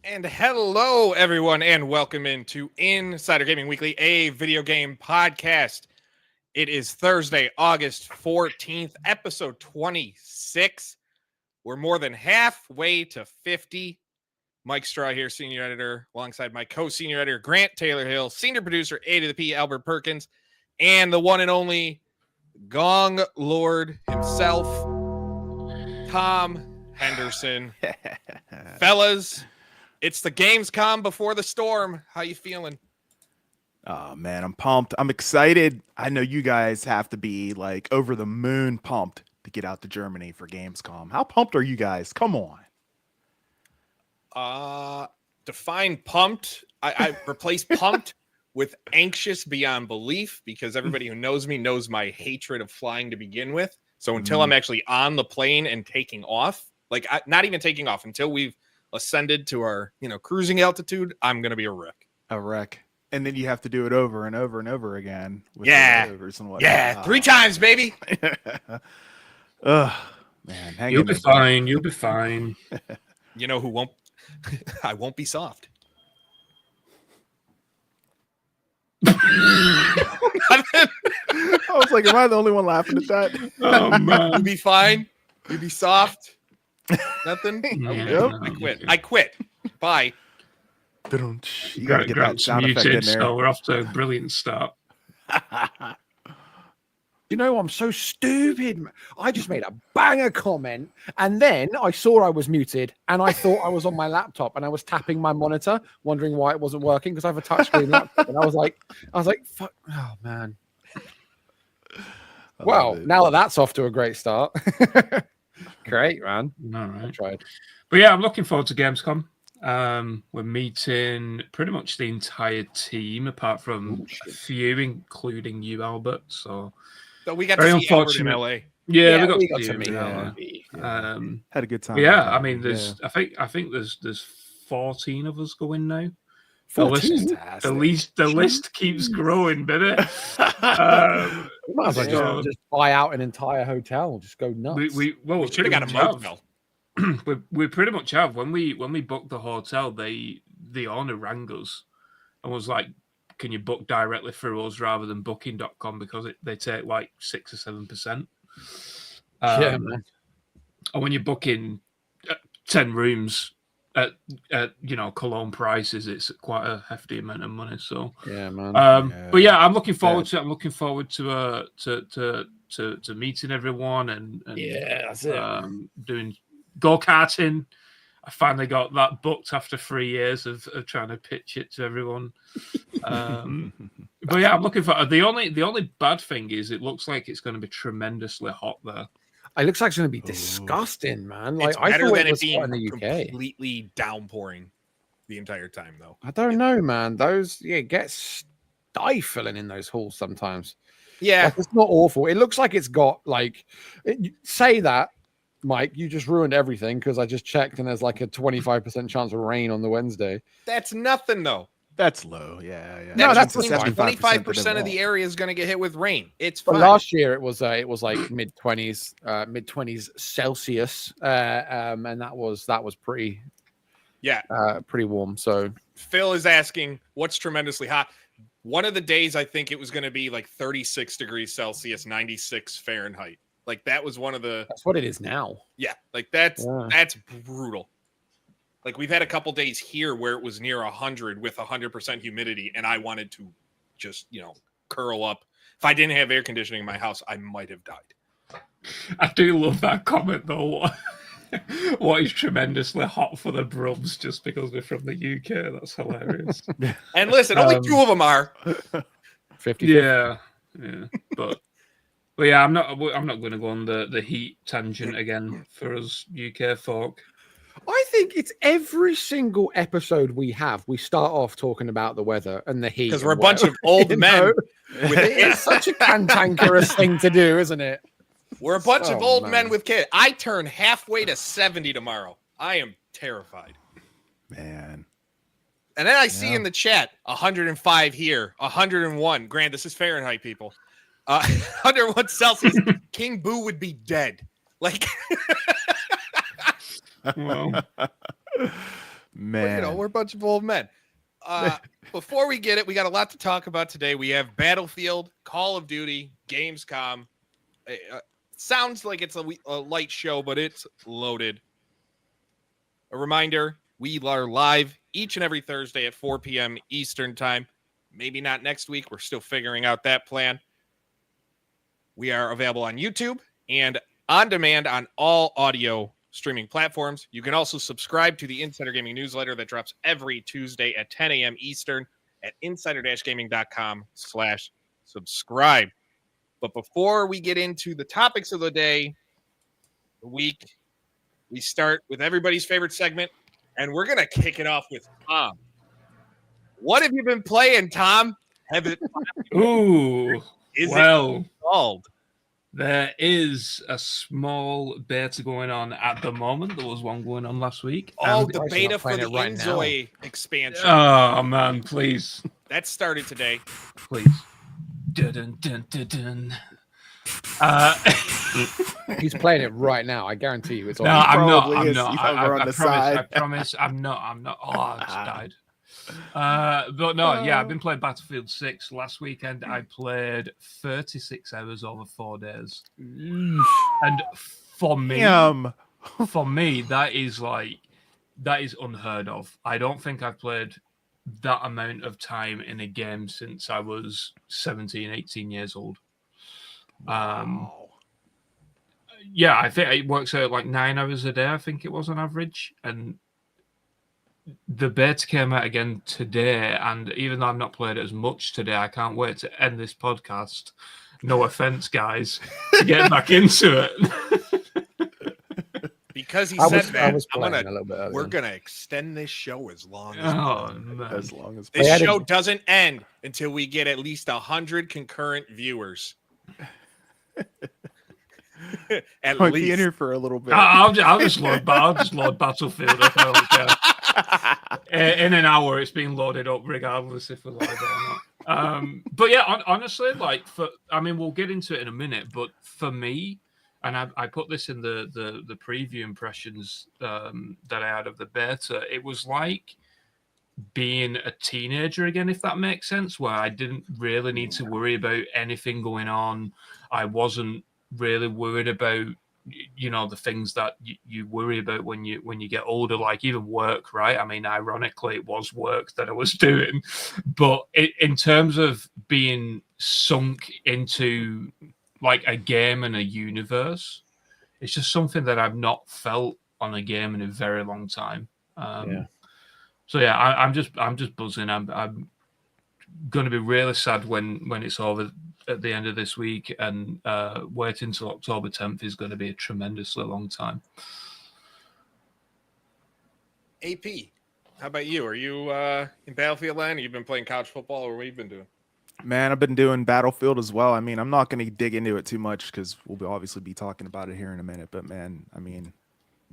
And hello, everyone, and welcome into Insider Gaming Weekly, a video game podcast. It is Thursday, August 14th, episode 26. We're more than halfway to 50. Mike Straw here, senior editor, alongside my co-senior editor, Grant Taylor Hill, senior producer, A to the P, Albert Perkins, and the one and only Gong Lord himself, Tom Henderson. Fellas, it's the Gamescom before the storm. How you feeling? Oh, man, I'm pumped. I'm excited. I know you guys have to be like over the moon pumped to get out to Germany for Gamescom. How pumped are you guys? Come on. Define pumped. I replaced pumped with anxious beyond belief because everybody who knows me knows my hatred of flying to begin with. So until I'm actually on the plane and taking off, not even taking off, until we've ascended to our, cruising altitude, I'm going to be a wreck. A wreck. And then you have to do it over and over and over again. With overs and whatnot. Yeah. 3 times, baby. Ugh, man. You'll be fine. You'll be fine. You know who won't? I won't be soft. I was like, am I the only one laughing at that? Oh, man. You'll be fine. You'll be soft. Nothing. Yeah, I quit. Bye. You gotta get that sound effect in there. So we're off to a brilliant start. You know, I'm so stupid. I just made a banger comment, and then I saw I was muted, and I thought I was on my laptop, and I was tapping my monitor, wondering why it wasn't working because I have a touchscreen laptop, and I was like, fuck, oh man. Well, now that's off to a great start. Great, man. All right. I tried. But yeah, I'm looking forward to Gamescom. We're meeting pretty much the entire team, apart from a few, including you, Albert. So we got to see Albert in LA. Yeah, we got to meet had a good time. Yeah, I mean, I think there's 14 of us going now. 14? The list keeps growing, baby. We might as well just buy out an entire hotel, just go nuts. We should have got a motel. We pretty much have. When we booked the hotel, the owner rang us and was like, "Can you book directly through us rather than Booking.com because they take like 6 or 7%." Yeah, man. And when you're booking 10 rooms at Cologne prices, it's quite a hefty amount of money. So yeah, man. But yeah, I'm looking forward to it. I'm looking forward to meeting everyone and that's it. Doing go-karting. I finally got that booked after 3 years of trying to pitch it to everyone. But yeah, I'm looking for the only bad thing is it looks like it's going to be tremendously hot there. It looks like it's going to be disgusting, man. Like, it's better than it being in the UK. Completely downpouring the entire time, though. I don't know, man. It gets stifling in those halls sometimes. Yeah, like, it's not awful. It looks like it's got say that, Mike, you just ruined everything because I just checked and there's like a 25% chance of rain on the Wednesday. That's nothing, though. That's low. Yeah. No, that's 25% of the area is going to get hit with rain. It's fine. But last year it was like mid 20s Celsius, and that was pretty pretty warm. So Phil is asking what's tremendously hot. One of the days I think it was going to be like 36 degrees Celsius, 96 Fahrenheit. Like that was one of the. That's what it is now. Yeah, like that's brutal. Like we've had a couple days here where it was near 100 with 100% humidity, and I wanted to just curl up. If I didn't have air conditioning in my house, I might have died. I do love that comment though. What is tremendously hot for the Brums just because we're from the UK? That's hilarious. And listen, only 2 of them are 50. Yeah, but yeah, I'm not going to go on the heat tangent again for us UK folk. I think it's every single episode we start off talking about the weather and the heat. Because we're a bunch of old men. It's such a cantankerous thing to do, isn't it? We're a bunch of old men with kids. I turn halfway to 70 tomorrow. I am terrified. Man. And then I see in the chat 105 here, 101. Grant, this is Fahrenheit, people. 101 Celsius. King Boo would be dead. Like... Well, Man. We're a bunch of old men. Before we get it, we got a lot to talk about today. We have Battlefield, Call of Duty, Gamescom. Sounds like it's a light show, but it's loaded. A reminder, we are live each and every Thursday at 4 p.m. Eastern time. Maybe not next week. We're still figuring out that plan. We are available on YouTube and on demand on all audio streaming platforms. You can also subscribe to the Insider Gaming newsletter that drops every Tuesday at 10 a.m. Eastern at insider-gaming.com/subscribe. But before we get into the topics of the day, the week, we start with everybody's favorite segment, and we're going to kick it off with Tom. What have you been playing, Tom? Ooh, Is well, it installed? there is a small beta going on at the moment. There was one going on last week. Oh, and- the Christ, beta I'm for playing the it right now. Enjoy expansion. Oh, man, please. That started today. Please. Dun, dun, dun, dun. He's playing it right now. I guarantee you, it's on. No, I'm not. probably I'm is. not. He's I over on the side. promise. I'm not. Oh, I just died. But no, yeah, I've been playing Battlefield 6. Last weekend, I played 36 hours over 4 days. And for me, Damn. that is unheard of. I don't think I've played that amount of time in a game since I was 17, 18 years old. Yeah, I think it works out like 9 hours a day, I think it was on average. And the beta came out again today, and even though I've not played it as much today, I can't wait to end this podcast. No offense, guys, to get back into it. Because he I said was that, playing a little bit earlier. we're going to extend this show as long as Oh, man. As long as this I show didn't- doesn't end until we get at least 100 concurrent viewers. At might be in least. here for a little bit. I'll just load Battlefield up. I don't care. In an hour, it's being loaded up, regardless if we're live or not. But yeah, honestly, we'll get into it in a minute. But for me, and I put this in the preview impressions that I had of the beta, it was like being a teenager again, if that makes sense, where I didn't really need to worry about anything going on. I wasn't really worried about the things that you worry about when you get older, like even work, right? I mean, ironically, it was work that I was doing, but in terms of being sunk into like a game and a universe, it's just something that I've not felt on a game in a very long time. So yeah, I'm just buzzing. I'm going to be really sad when it's over at the end of this week, and waiting until October 10th is going to be a tremendously long time. AP, how about you? Are you in Battlefield Land? You've been playing college football, or what have you been doing? Man, I've been doing Battlefield as well. I mean, I'm not going to dig into it too much because we'll obviously be talking about it here in a minute. But man, I mean,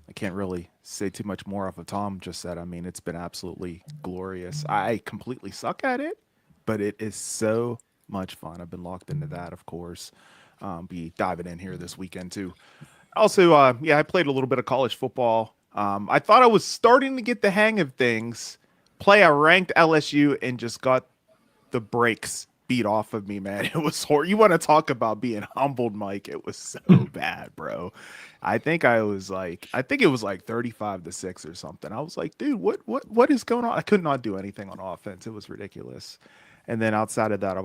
I can't really say too much more off of Tom just said. I mean, it's been absolutely glorious. I completely suck at it, but it is so much fun. I've been locked into that, of course. Be diving in here this weekend too. Also, I played a little bit of college football. I thought I was starting to get the hang of things. Play a ranked LSU and just got the brakes beat off of me, man. It was horrible. You want to talk about being humbled, Mike? It was so bad, bro. I think it was like 35-6 or something. I was like, dude, what is going on? I could not do anything on offense. It was ridiculous. And then outside of that,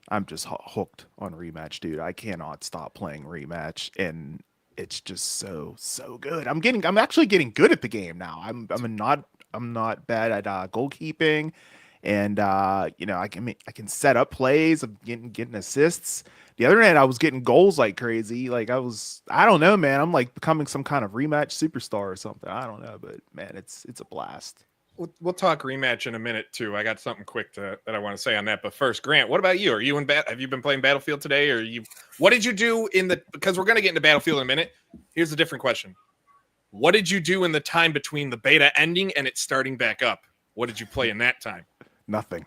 I'm just hooked on Rematch, dude. I cannot stop playing Rematch, and it's just so good. I'm actually getting good at the game now. I'm not bad at goalkeeping. And I can set up plays. I'm getting assists. The other night I was getting goals like crazy. Like I don't know, man. I'm like becoming some kind of Rematch superstar or something. I don't know, but man, it's a blast. We'll talk Rematch in a minute too. I got something quick that I want to say on that. But first, Grant, what about you? Are you have you been playing Battlefield today, or what did you do because we're going to get into Battlefield in a minute. Here's a different question. What did you do in the time between the beta ending and it starting back up? What did you play in that time? Nothing.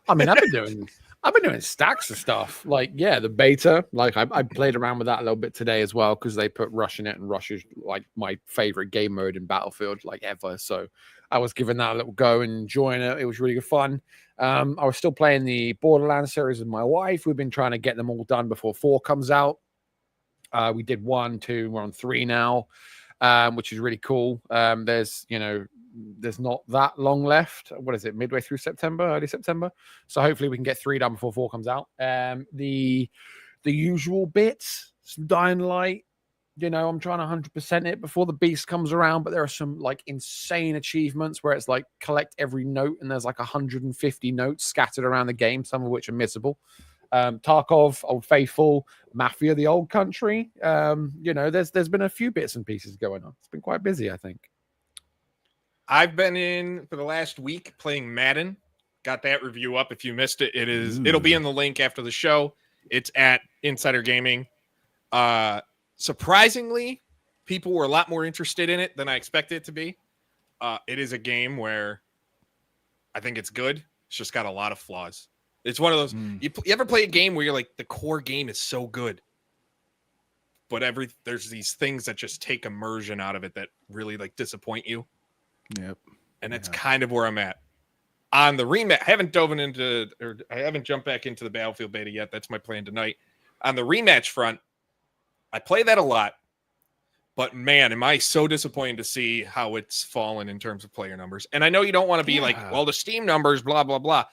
I mean, I've been doing I've been doing stacks of stuff. Like, yeah, the beta. Like, I played around with that a little bit today as well because they put Rush in it, and Rush is like my favorite game mode in Battlefield, like ever. So I was giving that a little go and enjoying it. It was really good fun. I was still playing the Borderlands series with my wife. We've been trying to get them all done before 4 comes out. We did 1, 2, we're on 3 now, which is really cool. There's not that long left. What is it? Midway through September, early September. So hopefully we can get 3 done before 4 comes out. The usual bits, some Dying Light. I'm trying to 100% it before the beast comes around, but there are some like insane achievements where it's like collect every note, and there's like 150 notes scattered around the game, some of which are missable. Tarkov, Old Faithful, Mafia, the Old Country. There's been a few bits and pieces going on. It's been quite busy, I think. I've been in for the last week playing Madden. Got that review up. If you missed it, it'll be in the link after the show. It's at Insider Gaming. Surprisingly, people were a lot more interested in it than I expected it to be. It is a game where I think it's good. It's just got a lot of flaws. It's one of those. You ever play a game where you're like, the core game is so good, but there's these things that just take immersion out of it that really like disappoint you. Yep. And that's kind of where I'm at. On the rematch, I haven't jumped back into the Battlefield beta yet. That's my plan tonight. On the rematch front, I play that a lot, but man, am I so disappointed to see how it's fallen in terms of player numbers. And I know you don't want to be like, well, the Steam numbers, blah, blah, blah.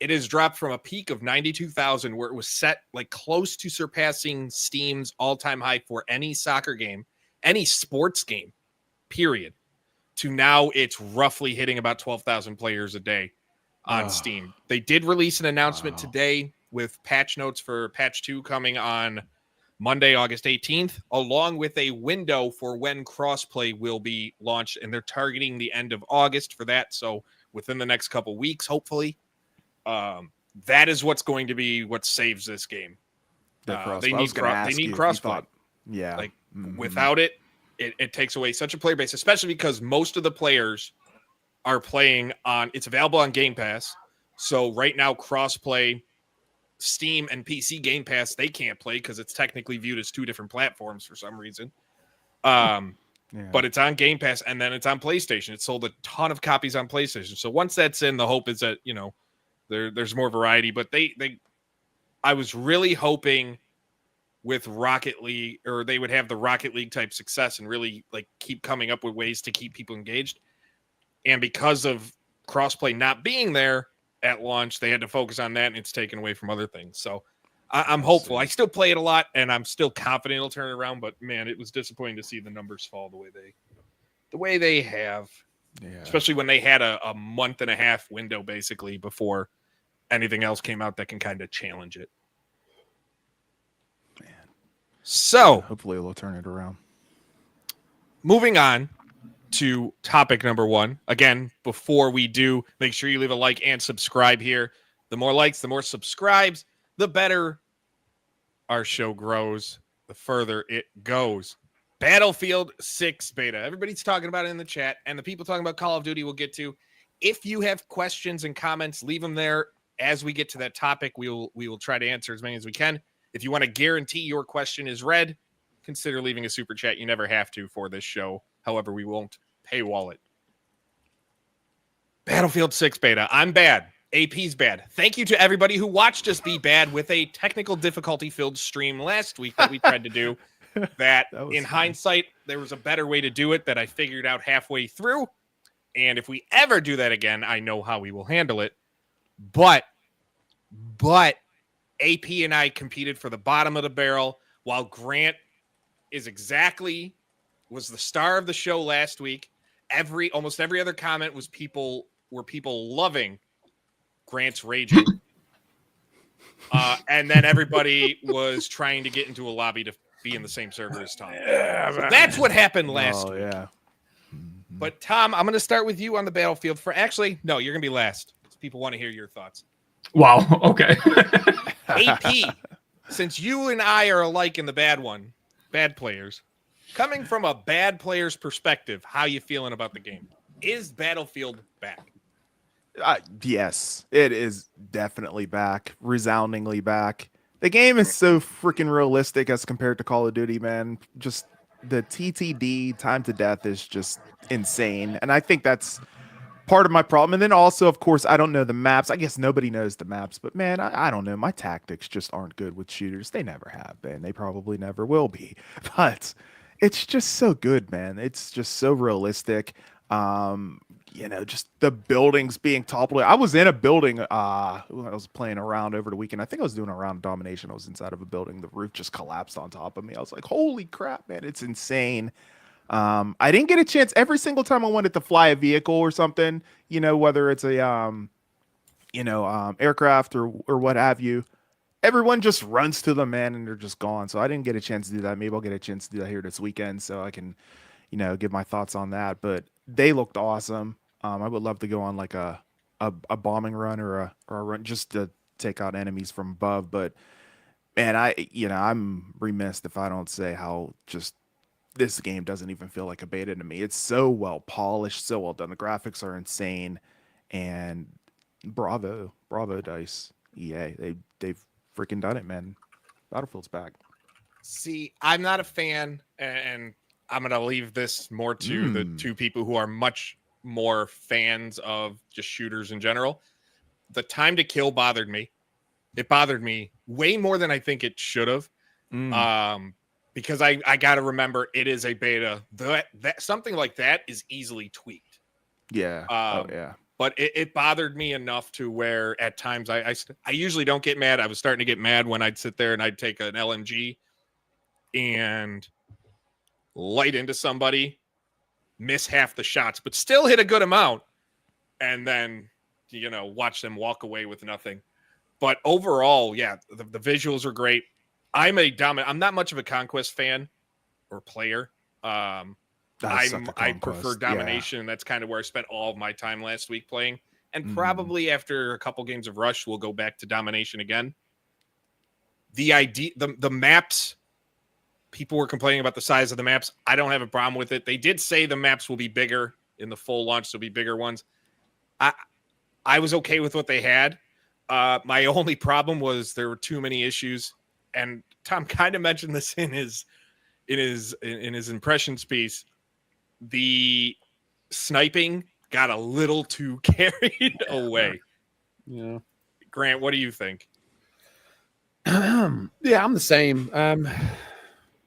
It has dropped from a peak of 92,000 where it was set like close to surpassing Steam's all-time high for any soccer game, any sports game, period, to now it's roughly hitting about 12,000 players a day on Steam. They did release an announcement today with patch notes for patch 2 coming on Monday, August 18th, along with a window for when crossplay will be launched, and they're targeting the end of August for that. So within the next couple weeks, hopefully, that is what's going to be what saves this game. They need crossplay. Yeah, like without it, it takes away such a player base, especially because most of the players are playing on. It's available on Game Pass, so right now crossplay. Steam and PC Game Pass, they can't play because it's technically viewed as 2 different platforms for some reason. But it's on Game Pass, and then it's on PlayStation. It sold a ton of copies on PlayStation. So once that's in, the hope is that, there's more variety. But I was really hoping with Rocket League, or they would have the Rocket League type success and really like keep coming up with ways to keep people engaged. And because of crossplay not being there at launch, they had to focus on that, and it's taken away from other things. So I'm hopeful. I still play it a lot, and I'm still confident it'll turn it around. But man, it was disappointing to see the numbers fall the way they have. Yeah. Especially when they had a month and a half window basically before anything else came out that can kind of challenge it. Man. So hopefully it'll turn it around. Moving on to topic number 1. Again, before we do, make sure you leave a like and subscribe here. The more likes, the more subscribes, the better our show grows, the further it goes. Battlefield 6 beta. Everybody's talking about it in the chat, and the people talking about Call of Duty we'll get to. If you have questions and comments, leave them there. As we get to that topic, we will try to answer as many as we can. If you want to guarantee your question is read, consider leaving a super chat. You never have to for this show. However, we won't paywall it. Battlefield 6 beta. I'm bad. AP's bad. Thank you to everybody who watched us be bad with a technical difficulty-filled stream last week that we tried to do. That in hindsight, there was a better way to do it that I figured out halfway through. And if we ever do that again, I know how we will handle it. But AP and I competed for the bottom of the barrel, while Grant was the star of the show last week. Almost every other comment was people loving Grant's raging. And then everybody was trying to get into a lobby to be in the same server as Tom. So that's what happened last week. Yeah. But Tom, I'm going to start with you on the Battlefield no, you're going to be last. People want to hear your thoughts. Wow. Okay. AP, since you and I are alike in the bad players, coming from a bad player's perspective, how you feeling about the game? Is Battlefield back? Yes, it is definitely back, resoundingly back. The game is so freaking realistic as compared to Call of Duty, man. Just the TTD time to death is just insane, and I think that's part of my problem. And then also, of course, I don't know the maps. I guess nobody knows the maps, but man, I don't know. My tactics just aren't good with shooters. They never have been. They probably never will be. But it's just so good, man. It's just so realistic. Just the buildings being toppled. I was in a building. I was playing around over the weekend. I think I was doing a round of domination. I was inside of a building. The roof just collapsed on top of me. I was like, "Holy crap, man! It's insane." I didn't get a chance every single time I wanted to fly a vehicle or something, whether it's a, aircraft or what have you. Everyone just runs to them, man, and they're just gone. So I didn't get a chance to do that. Maybe I'll get a chance to do that here this weekend so I can, give my thoughts on that. But they looked awesome. I would love to go on like a bombing run or a run just to take out enemies from above. But man, I'm remiss if I don't say how just this game doesn't even feel like a beta to me. It's so well polished, so well done. The graphics are insane, and bravo, Dice, EA. They've freaking done it, man. Battlefield's back. See, I'm not a fan, and I'm gonna leave this more to the two people who are much more fans of just shooters in general. The time to kill bothered me. It bothered me way more than I think it should have. Because I got to remember it is a beta. That something like that is easily tweaked. Yeah. Yeah. But it bothered me enough to where at times I usually don't get mad. I was starting to get mad when I'd sit there and I'd take an LMG and light into somebody, miss half the shots, but still hit a good amount, and then watch them walk away with nothing. But overall, yeah, the visuals are great. I'm not much of a Conquest fan or player. I prefer Domination. Yeah. That's kind of where I spent all of my time last week playing. And probably after a couple games of Rush, we'll go back to Domination again. The maps, people were complaining about the size of the maps. I don't have a problem with it. They did say the maps will be bigger in the full launch. There'll be bigger ones. I was okay with what they had. My only problem was there were too many issues. And Tom kind of mentioned this in his impressions piece. The sniping got a little too carried away. Yeah. Grant, what do you think? Yeah, I'm the same.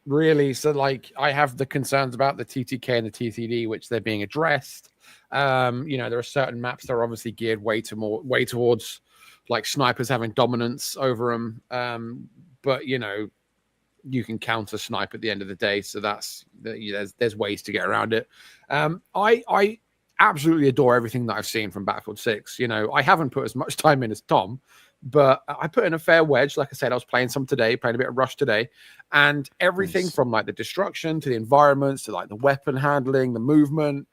Really. So like I have the concerns about the TTK and the TTD, which they're being addressed. There are certain maps that are obviously geared way towards like snipers having dominance over them. But you can counter snipe at the end of the day, so there's ways to get around it. I absolutely adore everything that I've seen from Battlefield 6. I haven't put as much time in as Tom, but I put in a fair wedge. Like I said, I was playing some today, playing a bit of Rush today, and everything from like the destruction to the environments to like the weapon handling, the movement,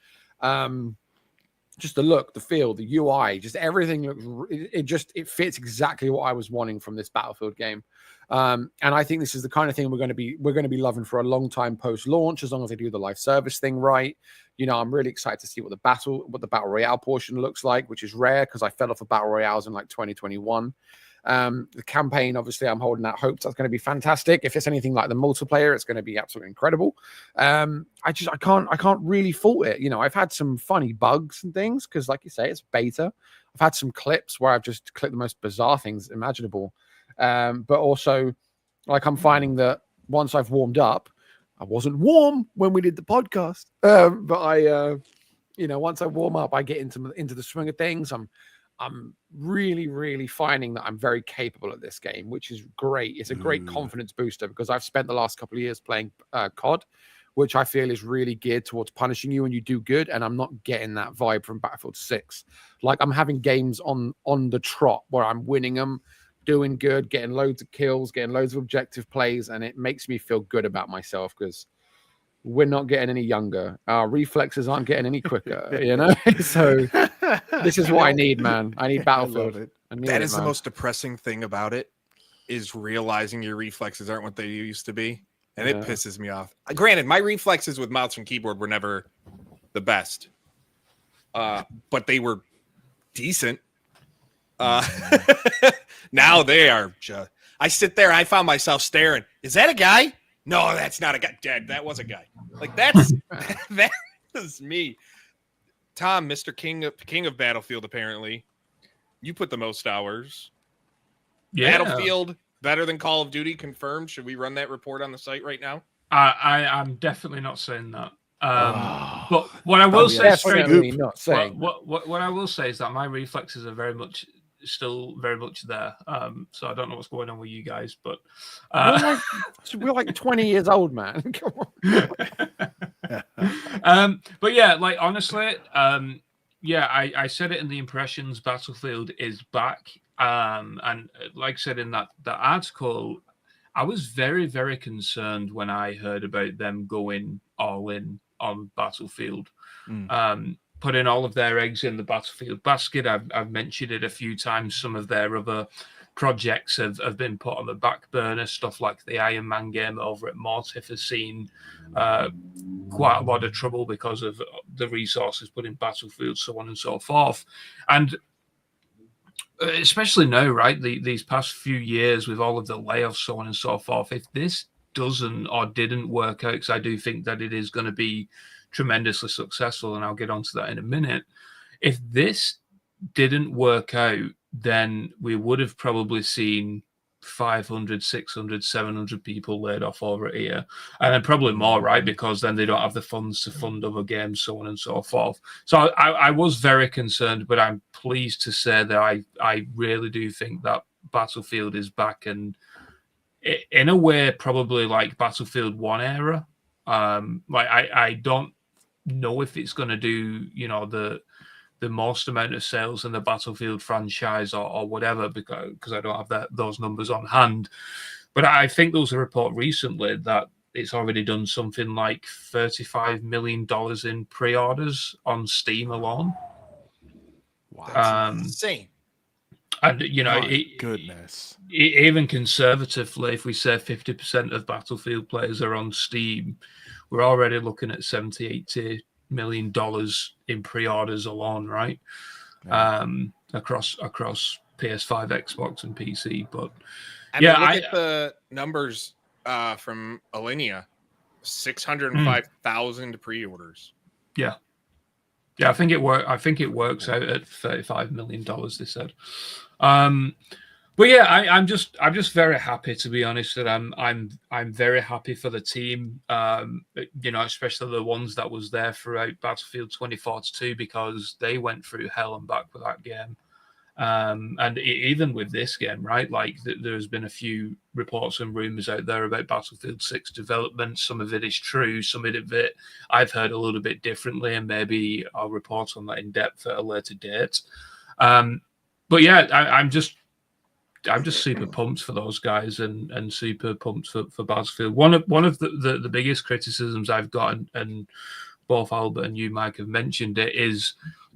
just the look, the feel, the UI, just everything looks. It fits exactly what I was wanting from this Battlefield game. And I think this is the kind of thing we're going to be loving for a long time post launch, as long as they do the live service thing right. I'm really excited to see what the battle royale portion looks like, which is rare because I fell off of battle royales in like 2021. The campaign, obviously, I'm holding out hopes that's going to be fantastic. If it's anything like the multiplayer, it's going to be absolutely incredible. I can't really fault it. I've had some funny bugs and things because, like you say, it's beta. I've had some clips where I've just clicked the most bizarre things imaginable. But also, like, I'm finding that once I've warmed up, I wasn't warm when we did the podcast. But I, once I warm up, I get into the swing of things. I'm really, really finding that I'm very capable at this game, which is great. It's a great confidence booster because I've spent the last couple of years playing COD, which I feel is really geared towards punishing you when you do good. And I'm not getting that vibe from Battlefield 6. Like, I'm having games on the trot where I'm winning them, doing good, getting loads of kills, getting loads of objective plays, and it makes me feel good about myself because we're not getting any younger. Our reflexes aren't getting any quicker, So this is what I need, man. I need Battlefield. That is the most depressing thing about it, is realizing your reflexes aren't what they used to be, and it pisses me off. Granted, my reflexes with mouse and keyboard were never the best, but they were decent. Now they are just. I sit there. I found myself staring. Is that a guy? No, that's not a guy. Dead. That was a guy. Like that's that was me. Tom, Mr. King of Battlefield. Apparently, you put the most hours. Yeah. Battlefield better than Call of Duty. Confirmed. Should we run that report on the site right now? I'm definitely not saying that. But what I will say straight not saying what I will say is that my reflexes are still very much there. So I don't know what's going on with you guys, but we're like 20 years old, man. Come on. But yeah, like honestly, I said it in the impressions. Battlefield is back, and like I said in that article, I was very, very concerned when I heard about them going all in on Battlefield, putting all of their eggs in the Battlefield basket. I've mentioned it a few times. Some of their other projects have been put on the back burner. Stuff like the Iron Man game over at Mortif has seen quite a lot of trouble because of the resources put in Battlefield, so on and so forth. And especially now, right? These past few years with all of the layoffs, so on and so forth, if this doesn't or didn't work out, because I do think that it is going to be tremendously successful, and I'll get onto that in a minute. If this didn't work out, then we would have probably seen 500, 600, 700 people laid off over here. And then probably more, right? Because then they don't have the funds to fund other games, so on and so forth. So I was very concerned, but I'm pleased to say that I really do think that Battlefield is back, and in a way, probably like Battlefield 1 era. Like I don't know if it's going to do, the most amount of sales in the Battlefield franchise or whatever, because I don't have those numbers on hand. But I think there was a report recently that it's already done something like $35 million in pre-orders on Steam alone. Wow. That's insane. And, goodness. Even conservatively, if we say 50% of Battlefield players are on Steam, we're already looking at $70-80 million in pre-orders alone, right? Yeah. Across PS5, Xbox, and PC. But look at the numbers from Alinea: 605,000 pre-orders. Yeah, I think it works out at $35 million. They said. But yeah, I'm just very happy, to be honest. That I'm very happy for the team. Especially the ones that was there throughout Battlefield 2042, because they went through hell and back with that game. And even with this game, right? Like there's been a few reports and rumors out there about Battlefield 6 development. Some of it is true. Some of it I've heard a little bit differently, and maybe I'll report on that in depth at a later date. But yeah, I'm just super pumped for those guys, and super pumped for Battlefield. One of the biggest criticisms I've got, and both Albert and you, Mike, have mentioned it, is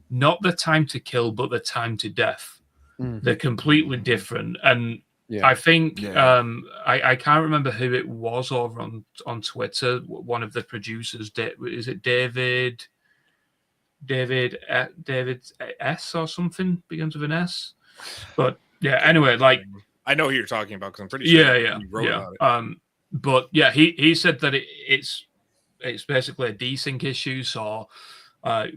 not the time to kill, but the time to death. Mm-hmm. They're completely different. And I think I can't remember who it was over on Twitter. One of the producers, is it David S or something, begins with an S? But yeah, anyway, like I know who you're talking about, because I'm pretty sure you wrote about it. But yeah, he said that it's basically a desync issue. So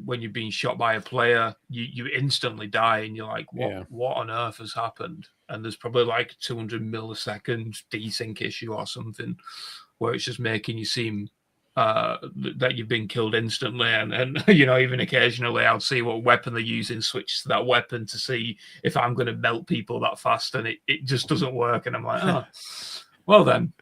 when you're being shot by a player, you instantly die, and you're like, what on earth has happened? And there's probably like 200 millisecond desync issue or something, where it's just making you seem that you've been killed instantly, and even occasionally I'll see what weapon they're using, switch to that weapon to see if I'm going to melt people that fast, and it just doesn't work, and I'm like, oh, well then.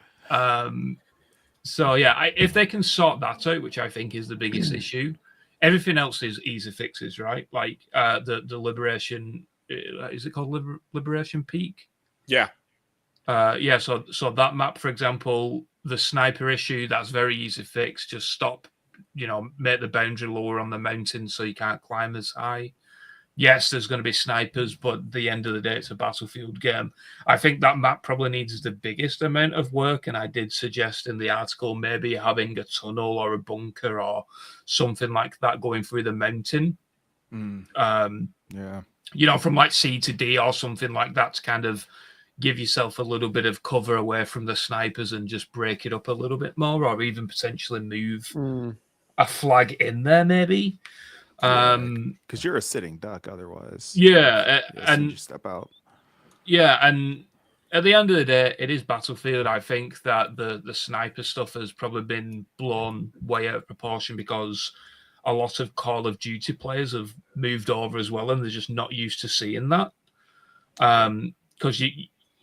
So yeah, if they can sort that out, which I think is the biggest issue, everything else is easy fixes, right? Like the Liberation, is it called Liberation Peak? Yeah. So that map, for example, the sniper issue, that's very easy fix. Just stop, make the boundary lower on the mountain so you can't climb as high. Yes, there's going to be snipers, but at the end of the day, it's a Battlefield game. I think that map probably needs the biggest amount of work, and I did suggest in the article maybe having a tunnel or a bunker or something like that going through the mountain. Yeah. from like C to D or something like that to kind of give yourself a little bit of cover away from the snipers and just break it up a little bit more, or even potentially move a flag in there, maybe. Because you're a sitting duck otherwise. And you step out. Yeah, and at the end of the day, it is Battlefield. I think that the sniper stuff has probably been blown way out of proportion because a lot of Call of Duty players have moved over as well, and they're just not used to seeing that. Because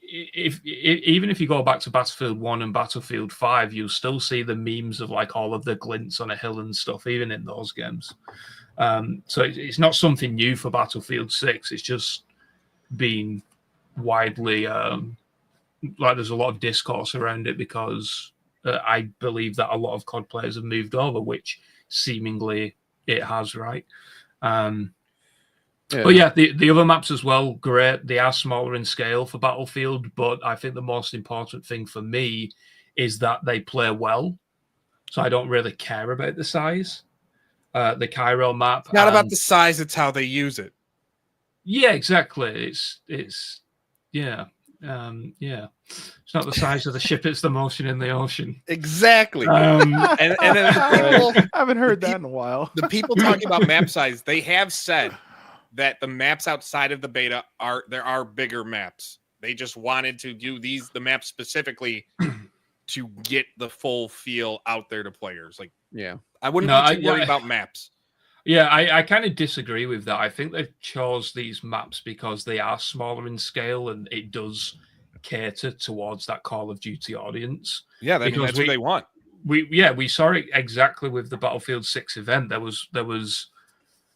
even if you go back to Battlefield 1 and Battlefield 5, you'll still see the memes of like all of the glints on a hill and stuff, even in those games. So it's not something new for Battlefield 6. It's just been widely like there's a lot of discourse around it because I believe that a lot of COD players have moved over, which seemingly it has, right? But yeah, the other maps as well, great. They are smaller in scale for Battlefield, but I think the most important thing for me is that they play well. So I don't really care about the size. The Cairo map. It's not about the size, it's how they use it. Yeah, exactly. It's yeah. It's not the size of the ship; it's the motion in the ocean. Exactly. Um, and I haven't heard that in a while. The people talking about map size, they have said that the maps outside of the beta are bigger maps. They just wanted to do the maps specifically to get the full feel out there to players. Like, I wouldn't be too worried about maps. Yeah, I kind of disagree with that. I think they've chose these maps because they are smaller in scale and it does cater towards that Call of Duty audience. Yeah, that's what they want. We saw it exactly with the Battlefield 6 event. There was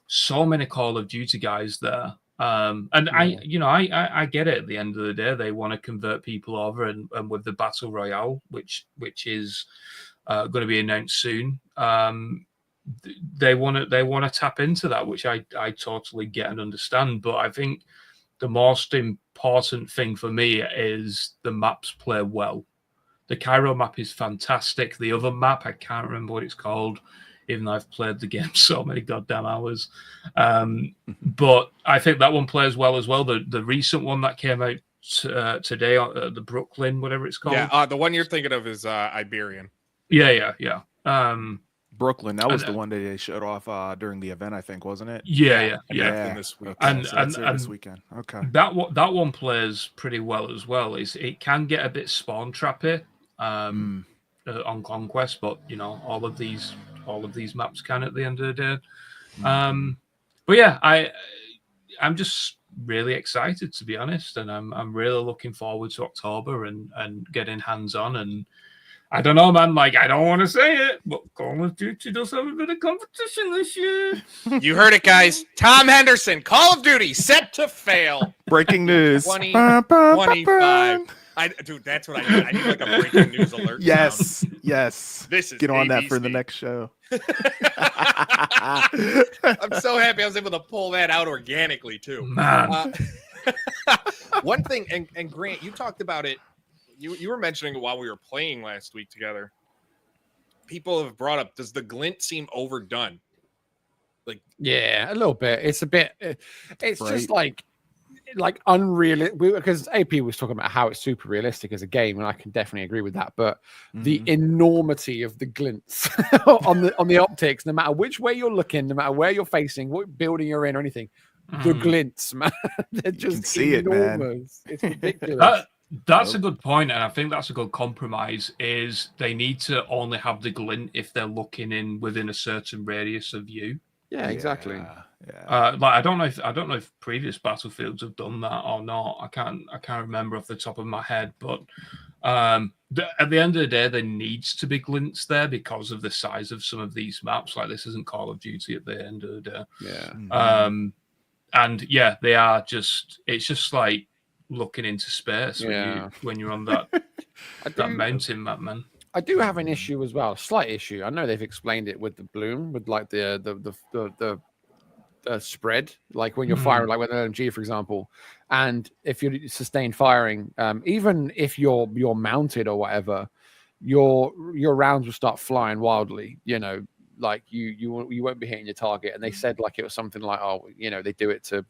so many Call of Duty guys there. I get it. At the end of the day, they want to convert people over, and with the Battle Royale, which is going to be announced soon. They want to tap into that, which I totally get and understand. But I think the most important thing for me is the maps play well. The Cairo map is fantastic. The other map, I can't remember what it's called, even though I've played the game so many goddamn hours. But I think that one plays well as well. The recent one that came out today, the Brooklyn, whatever it's called. Yeah, the one you're thinking of is Iberian. Yeah. Brooklyn, that was the one that they showed off during the event, I think, wasn't it? Yeah. This week. Okay, and this weekend. Okay. That one plays pretty well as well. It can get a bit spawn trappy on Conquest, but all of these maps can at the end of the day. But yeah, I'm just really excited, to be honest, and I'm really looking forward to October and getting hands on. And I don't know, man. Like, I don't want to say it, but Call of Duty does have a bit of competition this year. You heard it, guys. Tom Henderson, Call of Duty set to fail. Breaking news. 2025. Dude, that's what I need. I need like a breaking news alert. Yes. This is get on ABC. that for the next show. I'm so happy I was able to pull that out organically too. Man. One thing, and Grant, you talked about it. You were mentioning it while we were playing last week together. People have brought up, does the glint seem overdone? Like, yeah, a little bit. It's a bit. It's right. just like unrealistic, because AP was talking about how it's super realistic as a game, and I can definitely agree with that. But the enormity of the glints on the optics, no matter which way you're looking, no matter where you're facing, what building you're in, or anything, the glints, man, they're just see enormous. It, man. It's ridiculous. That's a good point, and I think that's a good compromise. Is they need to only have the glint if they're looking in within a certain radius of view. Yeah, exactly. Yeah. Like I don't know if previous Battlefields have done that or not. I can't remember off the top of my head. But at the end of the day, there needs to be glints there because of the size of some of these maps. Like, this isn't Call of Duty at the end of the day. Yeah. And yeah, they are just. It's just like looking into space when you're on that mountain map, man. I do have an issue as well, a slight issue. I know they've explained it with the bloom, with like the spread, like when you're firing, like with an LMG, for example, and if you sustain firing, even if you're mounted or whatever, your rounds will start flying wildly. Like you won't be hitting your target. And they said like it was something like, they do it to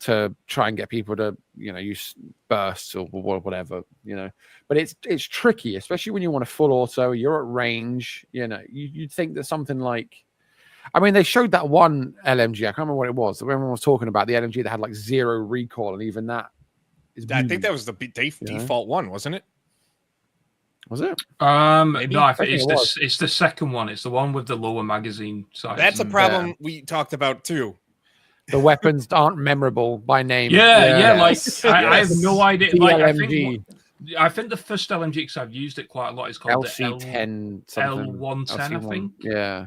to try and get people to, use bursts or whatever, But it's tricky, especially when you want a full auto. You're at range. You'd think that something like, I mean, they showed that one LMG. I can't remember what it was. Everyone was talking about the LMG that had like 0 recoil, and even that is. I think that was the default one, wasn't it? Was it? Maybe? No, I think it's the second one. It's the one with the lower magazine size. That's a problem we talked about too. The weapons aren't memorable by name. Yeah. Like I have no idea. Like I think the first LMG, because I've used it quite a lot, is called LC10 L110, I think. Yeah,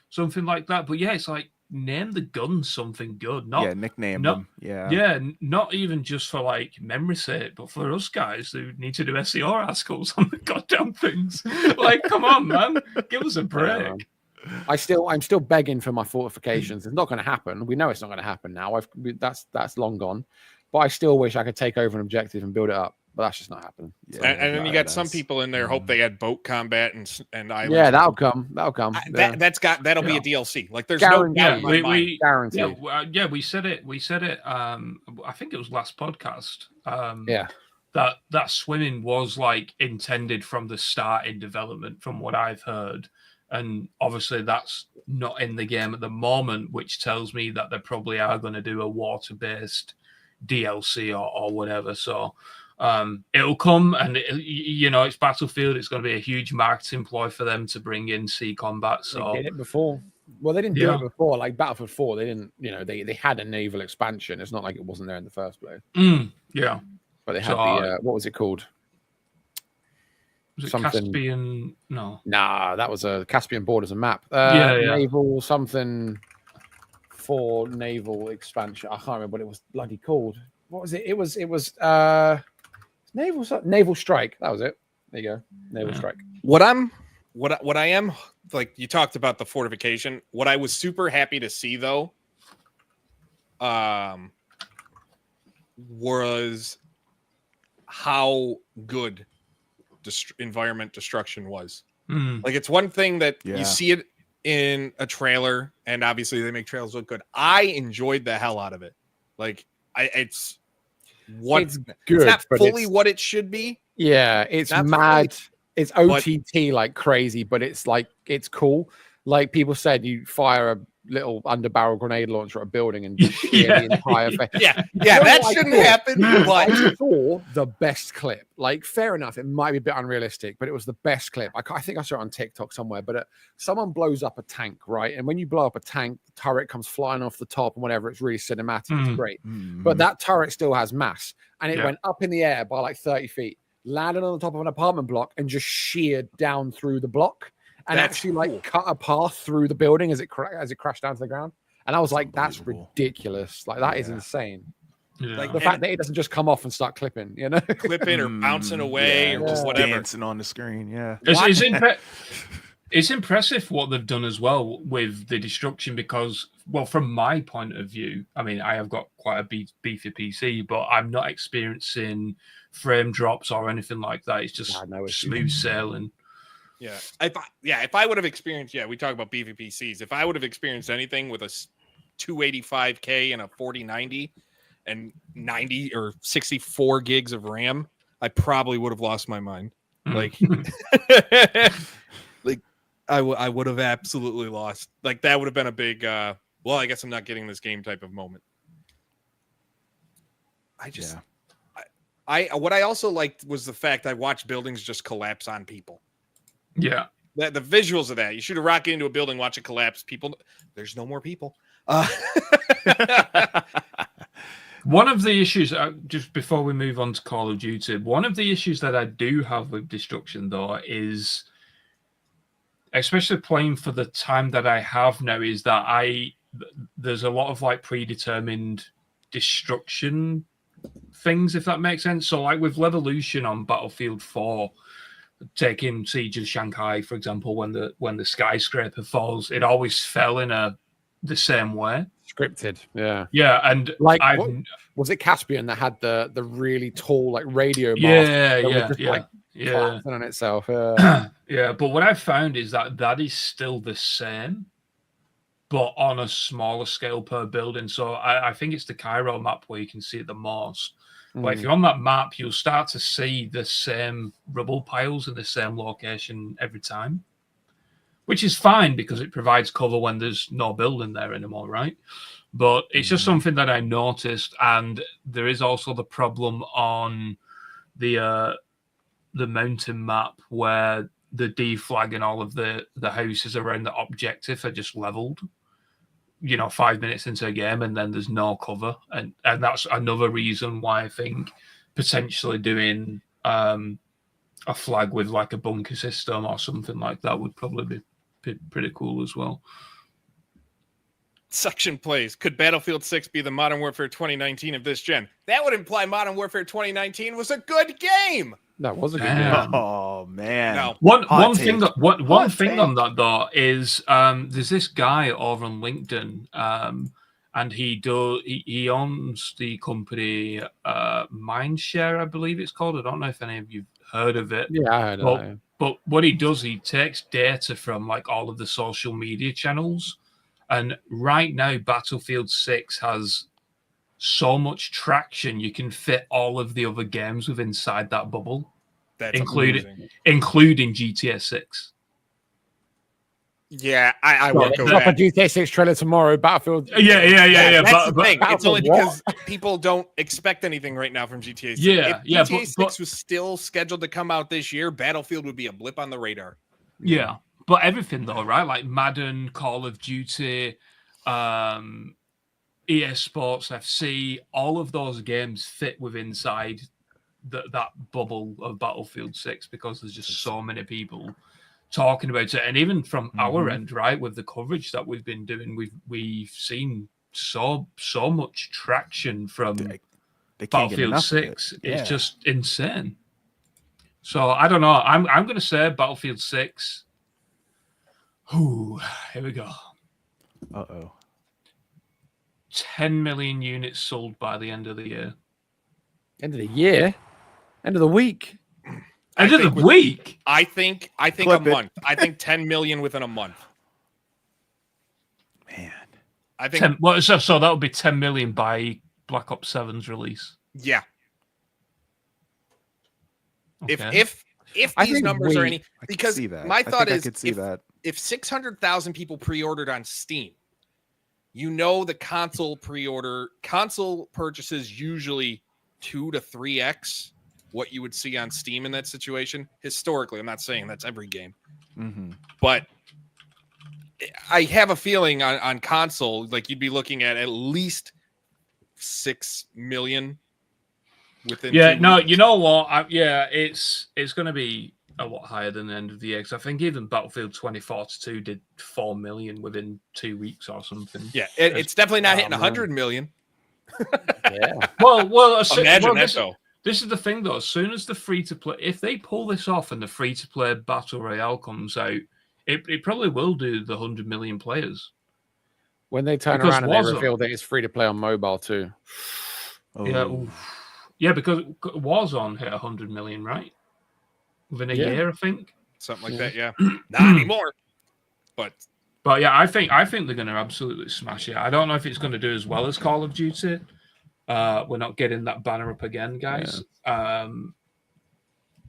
something like that. But yeah, it's like name the gun something good. Nickname them. Yeah, not even just for like memory sake, but for us guys who need to do SEO articles on the goddamn things. Like, come on, man, give us a break. I'm still begging for my fortifications. It's not going to happen. We know it's not going to happen now. That's long gone. But I still wish I could take over an objective and build it up. But that's just not happening. Yeah, and then you got some people in there hope they had boat combat and islands. Yeah, that'll come. That'll be a DLC. Like there's guaranteed. no doubt in my mind. Guaranteed. Yeah, we said it. I think it was last podcast. That swimming was like intended from the start in development, from what I've heard. And obviously that's not in the game at the moment, which tells me that they probably are going to do a water-based DLC or whatever. So it'll come, and it's Battlefield. It's going to be a huge marketing ploy for them to bring in sea combat. So they did it before. Well, they didn't do it before. Like Battlefield 4, they didn't. They had a naval expansion. It's not like it wasn't there in the first place. Yeah, but they had the what was it called? Was it Caspian? No. Nah, that was a Caspian Borders and Map. Naval something for naval expansion. I can't remember what it was bloody called. What was it? It was naval strike. That was it. There you go. Naval strike. What I am like, you talked about the fortification. What I was super happy to see though, was how good environment destruction was. Like, it's one thing that you see it in a trailer, and obviously they make trailers look good. I enjoyed the hell out of it. Like, it's good. It's not fully what it should be. Yeah, it's mad. It's OTT like crazy, but it's like, it's cool. Like people said, you fire a little underbarrel grenade launcher at a building and the entire face. That shouldn't happen. But I saw the best clip. Like, fair enough, it might be a bit unrealistic, but it was the best clip. I think I saw it on TikTok somewhere. But someone blows up a tank, right? And when you blow up a tank, the turret comes flying off the top and whatever. It's really cinematic. It's great. But that turret still has mass, and it went up in the air by like 30 feet, landed on the top of an apartment block, and just sheared down through the block. And actually, like, cut a path through the building as it crashed down to the ground. And I was like, that's ridiculous. Like, that is insane. Yeah. Like, the fact that it doesn't just come off and start clipping, clipping or bouncing away or just whatever. Dancing on the screen, It's impressive what they've done as well with the destruction because, well, from my point of view, I mean, I have got quite a beefy PC, but I'm not experiencing frame drops or anything like that. It's just smooth sailing. Yeah. If I would have experienced, we talk about beefy PCs. If I would have experienced anything with a 285K and a 4090 and 90 or 64 gigs of RAM, I probably would have lost my mind. Like, I would have absolutely lost. Like, that would have been a big, well, I guess I'm not getting this game type of moment. What I also liked was the fact I watched buildings just collapse on people. Yeah. The visuals of that. You shoot a rocket into a building, watch it collapse. People, there's no more people. One of the issues, just before we move on to Call of Duty, one of the issues that I do have with destruction, though, is, especially playing for the time that I have now, is that there's a lot of like predetermined destruction things, if that makes sense. So, like with Levolution on Battlefield 4, taking Siege of Shanghai, for example, when the skyscraper falls, it always fell in the same way. Scripted, yeah. Yeah, and like, was it Caspian that had the really tall like radio mast? Collapsing on itself. Yeah, but what I've found is that is still the same. but on a smaller scale per building. So I think it's the Cairo map where you can see it the most. But if you're on that map, you'll start to see the same rubble piles in the same location every time, which is fine because it provides cover when there's no building there anymore, right? But it's just something that I noticed. And there is also the problem on the mountain map where the D flag and all of the houses around the objective are just leveled, 5 minutes into a game, and then there's no cover. And that's another reason why I think potentially doing a flag with like a bunker system or something like that would probably be pretty cool as well. Section plays. Could Battlefield 6 be the Modern Warfare 2019 of this gen? That would imply Modern Warfare 2019 was a good game. That was a good game. Oh man! No. One thing on that though is there's this guy over on LinkedIn, and he owns the company Mindshare, I believe it's called. I don't know if any of you've heard of it. Yeah, I heard of it. But what he does, he takes data from like all of the social media channels, and right now Battlefield 6 has so much traction you can fit all of the other games within inside that bubble. That's including GTA 6. Yeah, I won't go drop back. a GTA 6 trailer tomorrow. Battlefield. Yeah. That's the thing. It's Battlefield only because people don't expect anything right now from GTA 6. If GTA 6 was still scheduled to come out this year, Battlefield would be a blip on the radar. Yeah, but everything though, right? Like Madden, Call of Duty, EA Sports FC, all of those games fit within inside that bubble of Battlefield 6 because there's just so many people talking about it. And even from our end, right, with the coverage that we've been doing, we've seen so much traction from Battlefield 6. It's just insane. So I don't know. I'm going to say Battlefield 6. Ooh, here we go. 10 million units sold by the end of the year. End of the year? End of the week? End of the week? I think a month. I think 10 million within a month. Man. I think so that would be 10 million by Black Ops 7's release. Yeah. Okay. If these numbers are any, because my thought is if 600,000 people pre-ordered on Steam, the console purchases usually 2 to 3x what you would see on Steam in that situation. Historically, I'm not saying that's every game, but I have a feeling on console, like you'd be looking at least 6 million within. Yeah, no, you know what? It's going to be a lot higher than the end of the year. Because I think even Battlefield 2042 did 4 million within 2 weeks or something. Yeah, it's definitely not hitting 100 million. Yeah. Well, imagine that though. This is the thing though. As soon as the free to play, if they pull this off and the free to play battle royale comes out, it probably will do the 100 million players. When they turn around and they reveal that it's free to play on mobile too. Yeah, because Warzone hit 100 million, right? Within a year, I think. Something like that, yeah. Not anymore. But yeah, I think they're going to absolutely smash it. I don't know if it's going to do as well as Call of Duty. We're not getting that banner up again, guys. Yeah.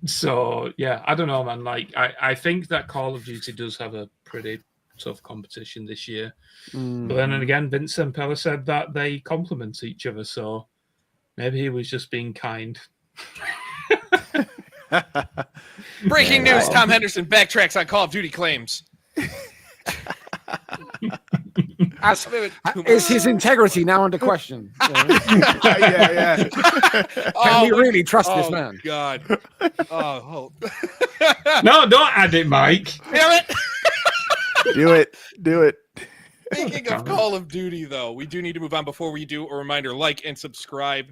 So yeah, I don't know, man. Like I think that Call of Duty does have a pretty tough competition this year. But then again, Vince Zampella said that they complement each other, so maybe he was just being kind. Breaking news: Tom Henderson backtracks on Call of Duty claims. Is his integrity now under question? Yeah. Can we really trust this man? God. No, don't add it, Mike. Damn it. Do it. Speaking of Call of Duty, though, we do need to move on. Before we do, a reminder: like and subscribe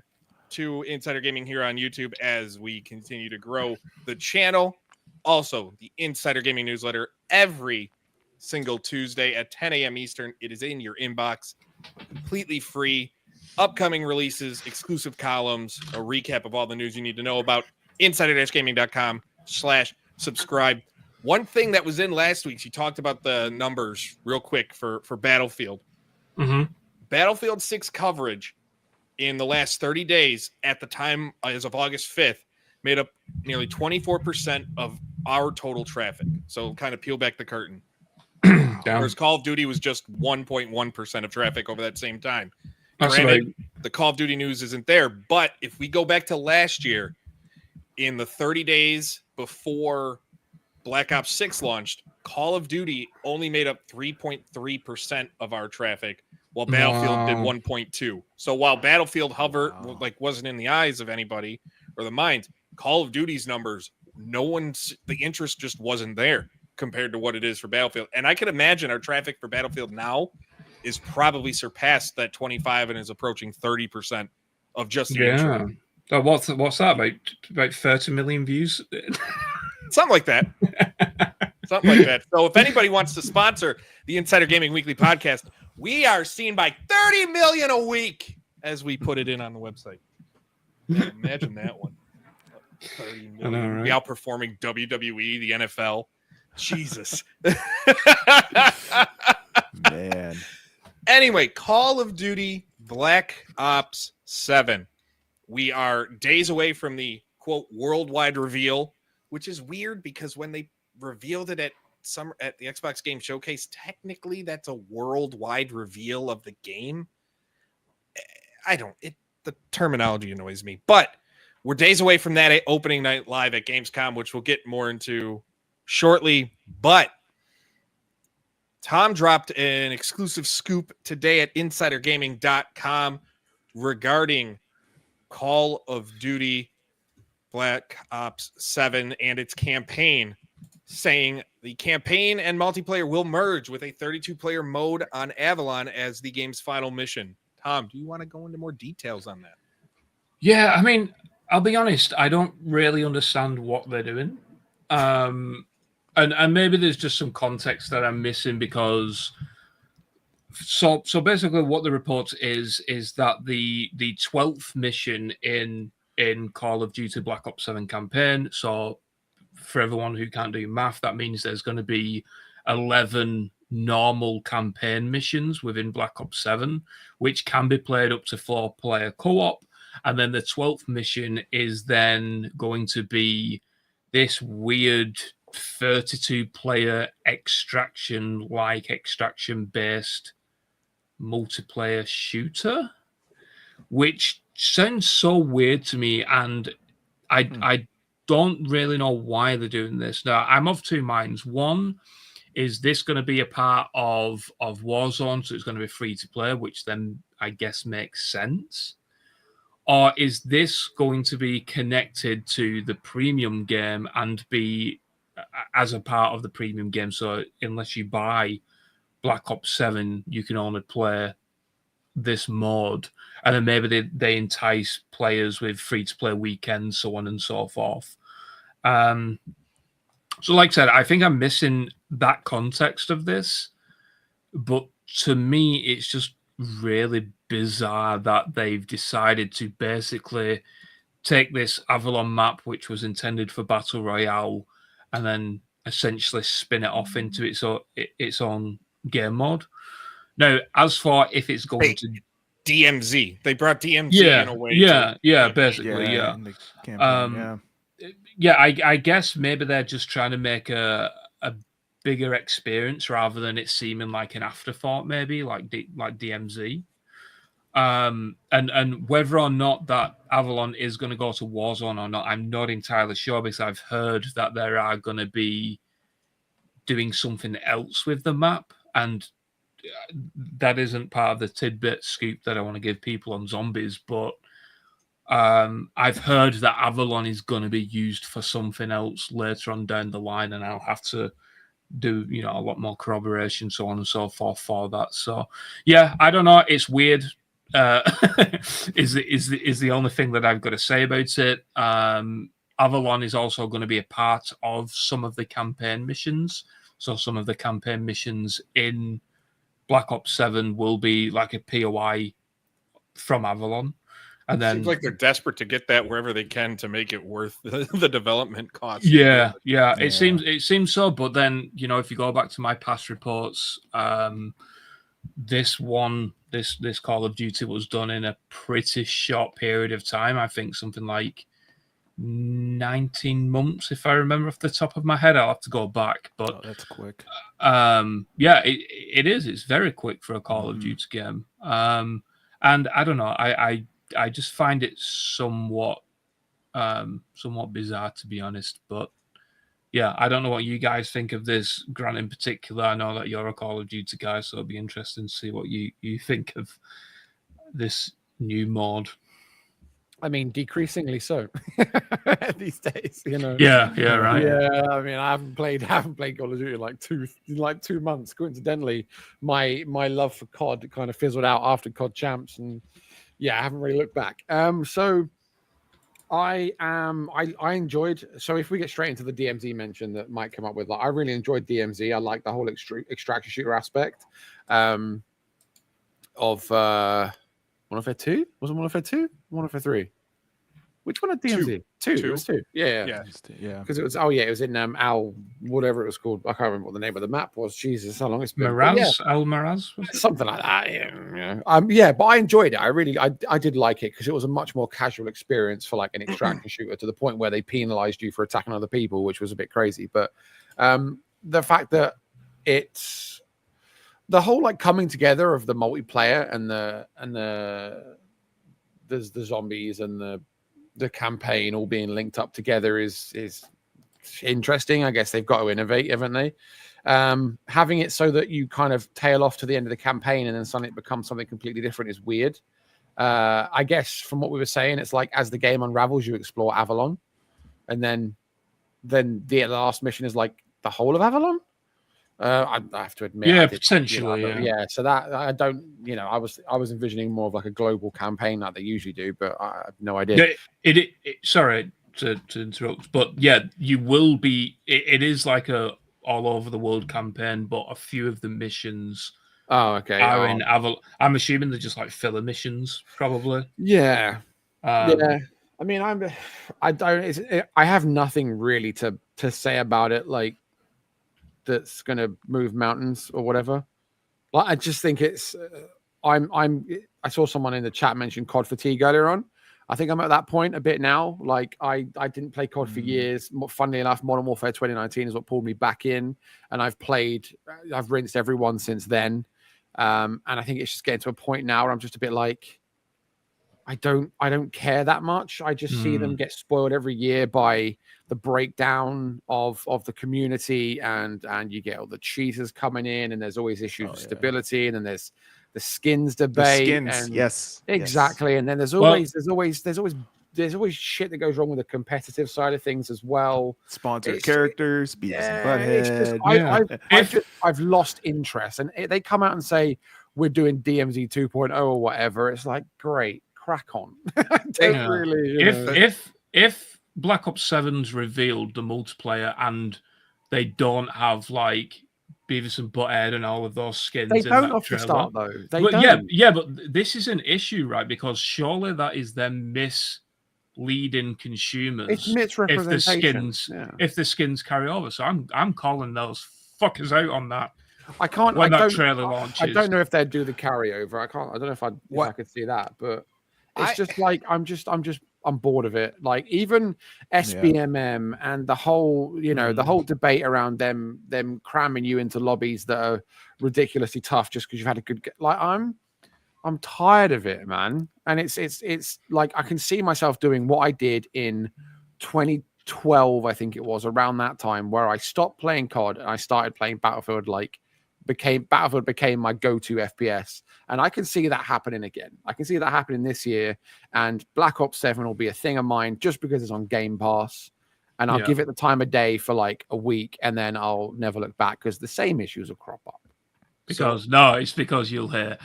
to Insider Gaming here on YouTube as we continue to grow the channel. Also, the Insider Gaming newsletter every single Tuesday at 10 a.m. Eastern. It is in your inbox, completely free. Upcoming releases, exclusive columns, a recap of all the news you need to know about. Insider-gaming.com/subscribe. One thing that was in last week's, you talked about the numbers real quick for Battlefield. Mm-hmm. Battlefield 6 coverage in the last 30 days at the time as of August 5th made up nearly 24% of our total traffic. So kind of peel back the curtain. Whereas Call of Duty was just 1.1% of traffic over that same time. Granted, the Call of Duty news isn't there, but if we go back to last year, in the 30 days before Black Ops 6 launched, Call of Duty only made up 3.3% of our traffic, while Battlefield did 1.2. So while Battlefield wasn't in the eyes of anybody or the minds, Call of Duty's numbers, the interest just wasn't there compared to what it is for Battlefield. And I can imagine our traffic for Battlefield now is probably surpassed that 25 and is approaching 30% of just the intro. So what's that, about 30 million views? Something like that. Something like that. So if anybody wants to sponsor the Insider Gaming Weekly podcast, we are seen by 30 million a week as we put it in on the website. Yeah, imagine that one. 30 million. I know, right? We outperforming WWE, the NFL. Jesus. Man. Anyway, Call of Duty Black Ops 7. We are days away from the, quote, worldwide reveal, which is weird because when they revealed it at the Xbox Game Showcase, technically that's a worldwide reveal of the game. The terminology annoys me, but we're days away from that opening night live at Gamescom, which we'll get more into shortly. But Tom dropped an exclusive scoop today at insidergaming.com regarding Call of Duty Black Ops 7 and its campaign, saying the campaign and multiplayer will merge with a 32-player mode on Avalon as the game's final mission. Tom, do you want to go into more details on that? Yeah, I mean, I'll be honest, I don't really understand what they're doing. And maybe there's just some context that I'm missing because so basically what the report is that the 12th mission in Call of Duty Black Ops 7 campaign, so for everyone who can't do math, that means there's going to be 11 normal campaign missions within Black Ops 7, which can be played up to 4-player co-op. And then the 12th mission is then going to be this weird 32-player extraction-based multiplayer shooter, which sounds so weird to me. And I don't really know why they're doing this. Now, I'm of two minds. One, is this going to be a part of Warzone, so it's going to be free to play, which then I guess makes sense? Or is this going to be connected to the premium game and be as a part of the premium game? So unless you buy Black Ops 7, you can only play this mode. And then maybe they entice players with free-to-play weekends, so on and so forth. So like I said, I think I'm missing that context of this. But to me, it's just really bizarre that they've decided to basically take this Avalon map, which was intended for Battle Royale, and then essentially spin it off into its own game mode. Now, as for if it's going to DMZ, they brought DMZ in a way. Basically. I guess maybe they're just trying to make a bigger experience rather than it seeming like an afterthought, maybe like DMZ. And whether or not that Avalon is going to go to Warzone or not, I'm not entirely sure, because I've heard that there are going to be doing something else with the map, and that isn't part of the tidbit scoop that I want to give people on zombies, but I've heard that Avalon is going to be used for something else later on down the line, and I'll have to do a lot more corroboration, so on and so forth for that. So yeah, I don't know, it's weird. Is the only thing that I've got to say about it. Avalon is also going to be a part of some of the campaign missions, so some of the campaign missions in Black Ops 7 will be like a POI from Avalon. And then seems like they're desperate to get that wherever they can to make it worth the development costs. Yeah. Yeah. It seems so. But then, you know, if you go back to my past reports, this Call of Duty was done in a pretty short period of time. I think something like 19 months, if I remember off the top of my head. I'll have to go back, but that's quick. Yeah, it is. It's very quick for a Call of Duty game. And I don't know. I just find it somewhat bizarre, to be honest. But yeah, I don't know what you guys think of this, Grant, in particular. I know that you're a Call of Duty guy, so it'll be interesting to see what you think of this new mode. I mean, decreasingly so these days, you know. Yeah, right. Yeah, I mean, I haven't played Call of Duty in like 2 months. Coincidentally, my love for COD kind of fizzled out after COD Champs, and yeah, I haven't really looked back. So I enjoyed. So if we get straight into the DMZ mention that Mike came up with, like, I really enjoyed DMZ. I like the whole extraction shooter aspect of Modern Warfare 2. Was it Modern Warfare 2? Modern Warfare 3? Which one of DMZ? Two. It was 2. Yeah. Because it was it was in Al, whatever it was called. I can't remember what the name of the map was. Jesus, how long it's been. Al Maraz, something like that. Yeah. But I enjoyed it. I did like it because it was a much more casual experience for like an extraction shooter, to the point where they penalized you for attacking other people, which was a bit crazy. But the fact that it's the whole like coming together of the multiplayer and the zombies and the campaign all being linked up together is interesting. I guess they've got to innovate, haven't they? Having it so that you kind of tail off to the end of the campaign and then suddenly it becomes something completely different is weird. I guess from what we were saying, it's like as the game unravels, you explore Avalon, and then the last mission is like the whole of Avalon. I have to admit, potentially, yeah. So that I don't, I was envisioning more of like a global campaign like they usually do, but I have no idea. Sorry to interrupt, but yeah, you will be. It is like a all over the world campaign, but a few of the missions are in Avalon. I'm assuming they're just like filler missions, probably. Yeah. I mean, I have nothing really to say about it. Like, that's going to move mountains or whatever. Like, I just think it's I saw someone in the chat mention COD fatigue earlier on. I think I'm at that point a bit now. Like, I didn't play COD for years. Funnily enough, Modern Warfare 2019 is what pulled me back in, and I've rinsed everyone since then. And I think it's just getting to a point now where I'm just a bit like, I don't care that much. I just see them get spoiled every year by the breakdown of the community, and you get all the cheaters coming in, and there's always issues with stability, and then there's the skins debate. Yes, exactly. And then there's always shit that goes wrong with the competitive side of things as well. Sponsored characters, Beavis and Butthead. I've lost interest, and they come out and say we're doing DMZ 2.0 or whatever. It's like, great. Crack on. If Black Ops 7's revealed the multiplayer and they don't have like Beavis and Butthead and all of those skins, they don't off the start though. But this is an issue, right? Because surely that is them misleading consumers. It's misrepresentation. If the skins carry over, so I'm calling those fuckers out on that. I can't. When that trailer launches, I don't know if they'd do the carryover. I don't know if I could see that, but. It's just like I'm bored of it. Like, even SBMM and the whole, the whole debate around them cramming you into lobbies that are ridiculously tough just because you've had a good. Like, I'm tired of it, man. And it's like I can see myself doing what I did in 2012, I think it was, around that time, where I stopped playing COD and I started playing Battlefield. Battlefield became my go-to FPS, and I can see that happening again. I can see that happening this year, and Black Ops 7 will be a thing of mine just because it's on Game Pass, and I'll give it the time of day for like a week, and then I'll never look back because the same issues will crop up. It's because you'll hear.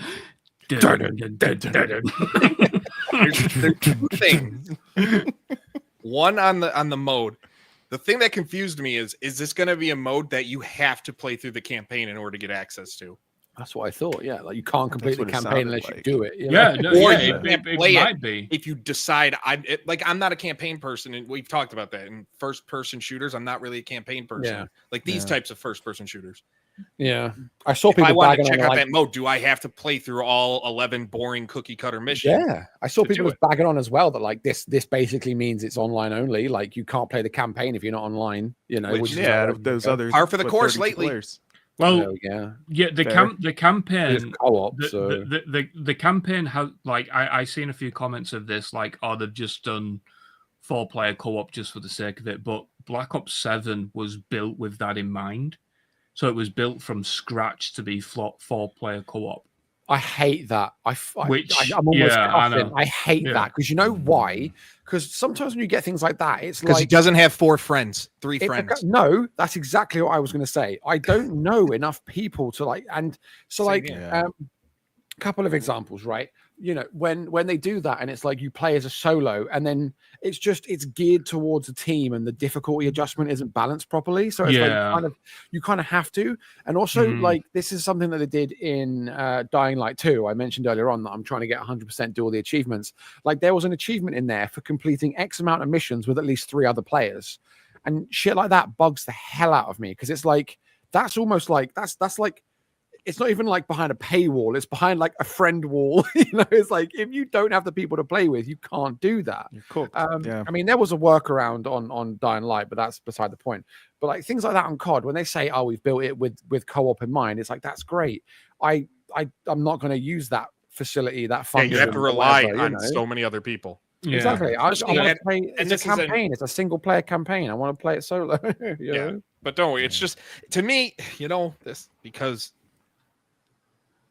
There's two things. One on the mode. The thing that confused me is this going to be a mode that you have to play through the campaign in order to get access to? That's what I thought. Yeah, like you can't complete the what it campaign sounded unless you like. do it. You Yeah, know? no, Or yeah, you it can't play might it be. if you decide I'm not a campaign person, and we've talked about that in first person shooters. I'm not really a campaign person. Yeah. Like these Yeah. types of first person shooters. Yeah, I saw If I people want to bagging check on out like, that mode, do I have to play through all 11 boring cookie cutter missions? yeah, I saw to people do just bagging on as well that like this basically means it's online only. Like you can't play the campaign if you're not online. You know, Which- is Yeah, like, those other Par for the what, course 32 lately. players. Well, yeah, yeah, the Fair. campaign, it's co-op. the, So the campaign has like I seen a few comments of this, like, oh, they've just done 4-player co-op just for the sake of it. But Black Ops 7 was built with that in mind, so it was built from scratch to be 4-player co-op. I hate that. I'm almost yeah, I cussing. know. I hate Yeah. that because you know why? Because sometimes when you get things like that, it's Because he like doesn't have 4 friends, 3 It- friends. no, that's exactly what I was going to say. I don't know enough people to like, and so Same like, here. a couple of examples, right? You know, when they do that, and it's like you play as a solo, and then it's geared towards a team, and the difficulty adjustment isn't balanced properly. So it's Yeah. like you kind of have to. And also, Mhm. like this is something that they did in Dying Light 2. I mentioned earlier on that I'm trying to get 100% do all the achievements. Like there was an achievement in there for completing X amount of missions with at least 3 other players. And shit like that bugs the hell out of me because it's like that's almost like that's like it's not even like behind a paywall, it's behind like a friend wall. You know, it's like if you don't have the people to play with, you can't do that. You're cooked. Yeah. I mean, there was a workaround on Dying Light, but that's beside the point. But like things like that on COD, when they say, "Oh, we've built it with co-op in mind," it's like that's great. I'm not going to use that facility, that Yeah, function. you have to or rely whatever, you on know? so many other people. Yeah. Exactly. I Especially- want and- to play. and It's this a is campaign. It's a single player campaign. I want to play it solo. you Yeah. know? But don't worry, it's just to me, you know, this because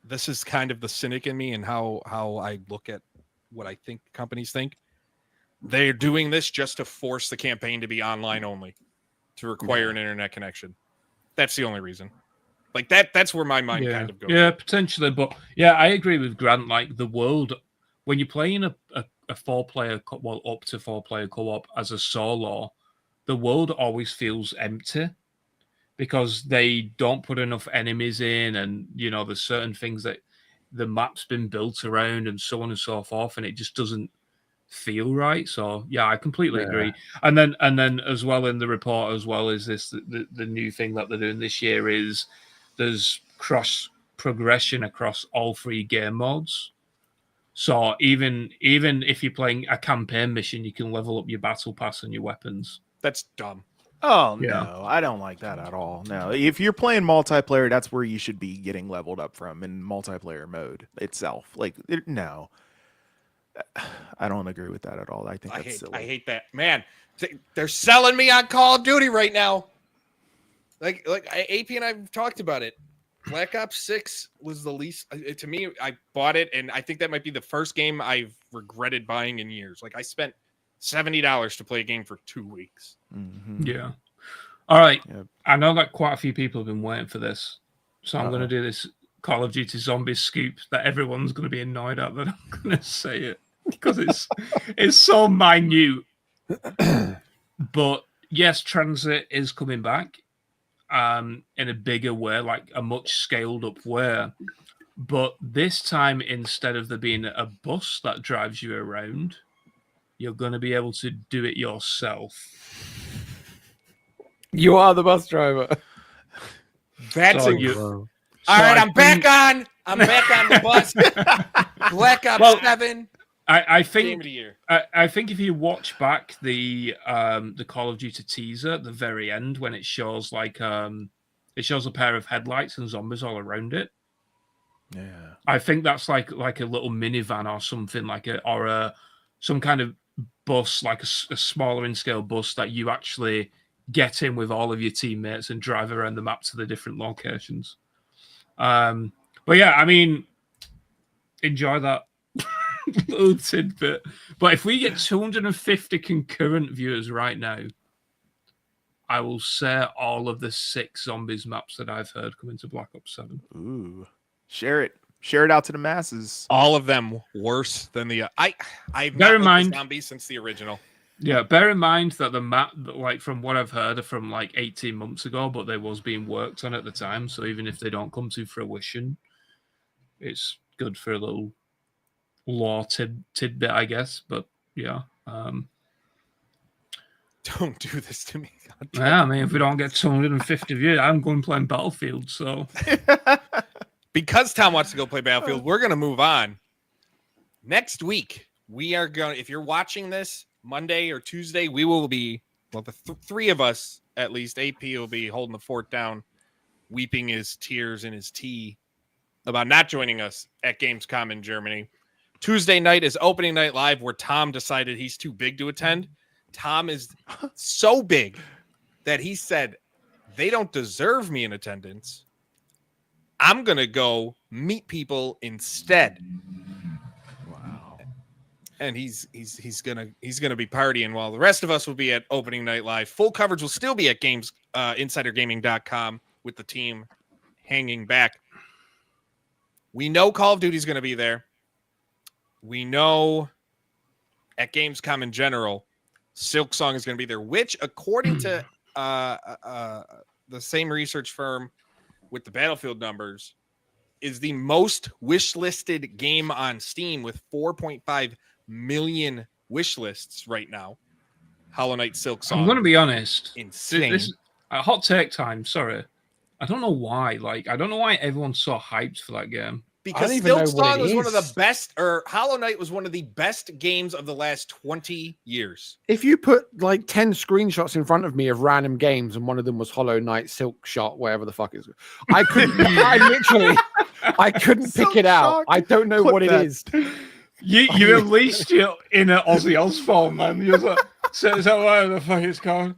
this is kind of the cynic in me and how I look at what I think companies think. They're doing this just to force the campaign to be online only, to require an internet connection. That's the only reason. Like that's where my mind kind of goes. Yeah, potentially, but yeah, I agree with Grant. Like the world, when you're playing a 4-player, up to 4-player co-op as a solo, the world always feels empty because they don't put enough enemies in, and you know there's certain things that the map's been built around, and so on and so forth, and it just doesn't feel right. So yeah, I completely agree. And then as well in the report as well is this the new thing that they're doing this year is there's cross progression across all 3 game modes. So even if you're playing a campaign mission, you can level up your battle pass and your weapons. That's dumb. Oh Yeah. no, I don't like that at all. No, if you're playing multiplayer, that's where you should be getting leveled up from in multiplayer mode itself. Like no, I don't agree with that at all. I think that's silly. I hate that, man. They're selling me on Call of Duty right now. Like AP and I've talked about it. Black Ops 6 was the least to me. I bought it, and I think that might be the first game I've regretted buying in years. Like I spent $70 to play a game for 2 weeks. Mhm. Yeah. All right. Yep. I know that quite a few people have been waiting for this, so I'm going to do this Call of Duty Zombies scoop that everyone's going to be annoyed at that I'm going to say it because it's so minute. But yes, Transit is coming back in a bigger way, like a much scaled up way. But this time, instead of there being a bus that drives you around, you're going to be able to do it yourself. You are the bus driver. That's So all right. I'm back on the bus. Black Ops 7. I Game think of the year. I think if you watch back the Call of Duty teaser at the very end when it shows it shows a pair of headlights and zombies all around it. Yeah. I think that's like a little minivan or something some kind of bus, like a smaller in scale bus that you actually get in with all of your teammates and drive around the map to the different locations. But yeah, I mean, enjoy that little tidbit. But if we get 250 concurrent viewers right now, I will share all of the 6 zombies maps that I've heard come into Black Ops 7. Ooh, share it out to the masses. All of them worse than the I've Bear not in played mind- the zombies since the original. Yeah, bear in mind that the map, like from what I've heard, are from like 18 months ago, but they was being worked on at the time. So even if they don't come to fruition, it's good for a little lore tidbit, I guess. But yeah. Don't do this to me. Yeah, I mean, if we don't get 250 views, I'm going playing Battlefield. So because Tom wants to go play Battlefield, we're going to move on. Next week, we are going. If you're watching this Monday or Tuesday, we will be. Well, the three of us, at least, AP will be holding the fort down, weeping his tears in his tea about not joining us at Gamescom in Germany. Tuesday night is opening night live, where Tom decided he's too big to attend. Tom is so big that he said they don't deserve me in attendance. I'm going to go meet people instead. Wow. And he's going to be partying while the rest of us will be at opening night live. Full coverage will still be at insidergaming.com with the team hanging back. We know Call of Duty is going to be there. We know at Gamescom in general, Silksong is going to be there, which, according to the same research firm with the Battlefield numbers, is the most wish-listed game on Steam with 4.5 million wish lists right now. Hollow Knight Silksong. I'm going to be honest. Insane. This hot take time. Sorry. I don't know why. I don't know why everyone's so hyped for that game. Because Silksong was one of the best, or Hollow Knight was one of the best games of the last 20 years. If you put 10 screenshots in front of me of random games and one of them was Hollow Knight, Silk Shot, whatever the fuck is, I couldn't, I couldn't pick it out. I don't know what it is. You unleashed your inner Ozzy Osbourne, man. You're like, so is that whatever the fuck it's called?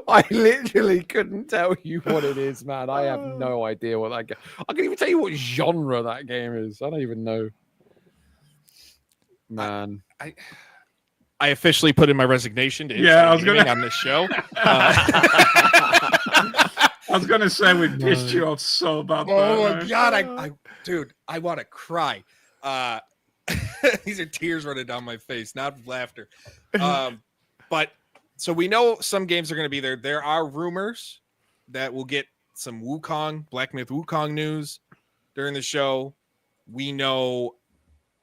I literally couldn't tell you what it is, man. I have no idea what that game. I can't even tell you what genre that game is. I don't even know. Man, I officially put in my resignation to I was gonna on this show. I was gonna say we pissed you off so bad. Oh my god, dude, I want to cry. These are tears running down my face, not laughter. But so we know some games are going to be there. There are rumors that we'll get some Wukong, Black Myth Wukong news during the show. We know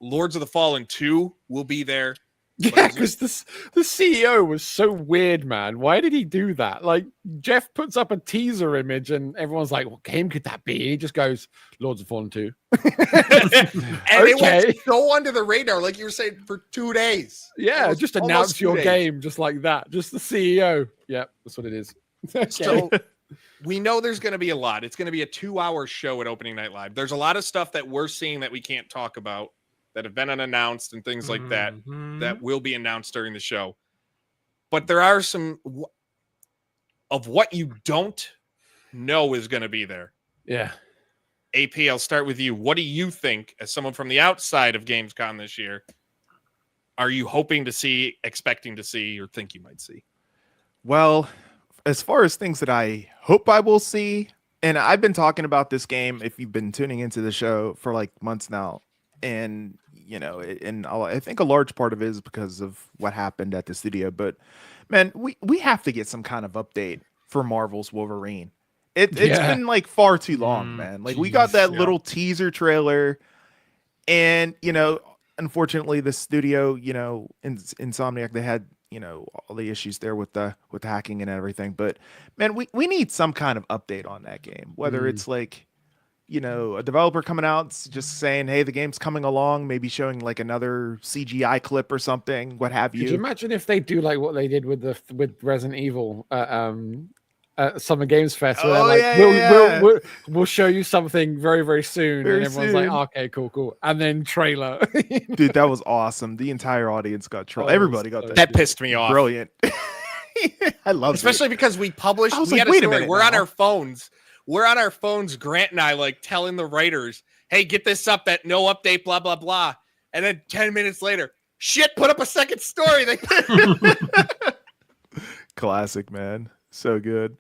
Lords of the Fallen 2 will be there. Yeah, because the CEO was so weird, man. Why did he do that? Jeff puts up a teaser image and everyone's like, what game could that be? He just goes, Lords of Fallen 2. And it went so under the radar, like you were saying, for 2 days. Yeah, just announce your game just like that. Just the CEO. Yeah, that's what it is. Okay. So we know there's going to be a lot. It's going to be a 2-hour show at Opening Night Live. There's a lot of stuff that we're seeing that we can't talk about, that have been unannounced and things like that, that will be announced during the show. But there are some of what you don't know is going to be there. Yeah. AP, I'll start with you. What do you think, as someone from the outside of Gamescom this year, are you hoping to see, expecting to see, or think you might see? Well, as far as things that I hope I will see, and I've been talking about this game, if you've been tuning into the show for months now, and I think a large part of it is because of what happened at the studio. But man, we have to get some kind of update for Marvel's Wolverine. It's been far too long, man. We got that little teaser trailer, and unfortunately, the studio, Insomniac, they had all the issues there with the hacking and everything. But man, we need some kind of update on that game, whether it's a developer coming out just saying, hey, the game's coming along, maybe showing another CGI clip or something, what have you. Could you imagine if they do what they did with Resident Evil Summer Games Fest, where we'll show you something very, very soon, and everyone's like, okay, cool, and then trailer. Dude, that was awesome. The entire audience got trolled. Everybody got that pissed me off. Brilliant. I love it, especially because we published. We had a story. We're on our phones. We're on our phones, Grant and I, telling the writers, hey, get this up, that no update, blah, blah, blah. And then 10 minutes later, shit, put up a second story. Classic, man. So good.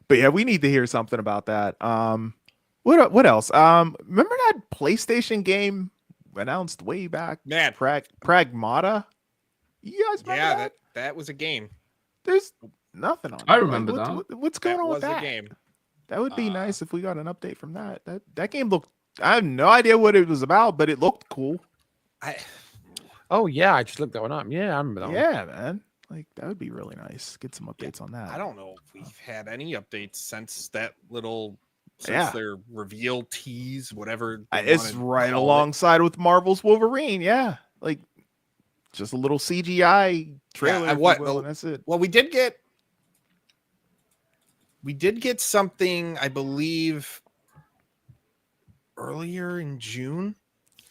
But yeah, we need to hear something about that. What else? Remember that PlayStation game announced way back? Man. Pragmata? You guys remember that? That was a game. There's nothing on it. I remember that. What's going on with that? That was a game. That would be nice if we got an update from that. That game looked. I have no idea what it was about, but it looked cool. Oh yeah, I just looked that one up. Yeah, I remember that one. Yeah, man. Like that would be really nice. Get some updates on that. I don't know if we've had any updates since that little their reveal tease, whatever. It's right alongside with Marvel's Wolverine. Yeah, like just a little CGI trailer. And that's it. Well, we did get something, I believe, earlier in June.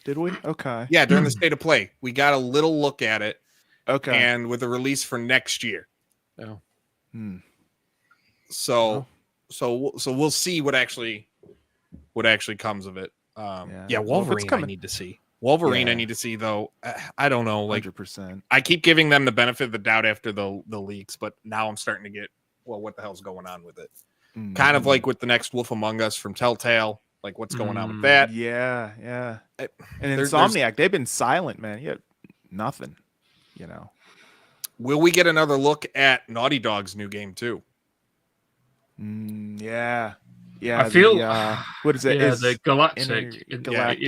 Did we? Okay. Yeah, during the State of Play, we got a little look at it. Okay. And with a release for next year. Oh. So we'll see what actually comes of it. Wolverine I need to see. Wolverine I need to see though. I don't know, like 100%. I keep giving them the benefit of the doubt after the leaks, but now I'm starting to get, well, what the hell's going on with it? Kind of like with the next Wolf Among Us from Telltale, like what's going on with that? Yeah. And Insomniac, they've been silent, man. Yeah, nothing. You know, will we get another look at Naughty Dog's new game too? Yeah. I feel what is it? Yeah, the Galactic. Intergalactic.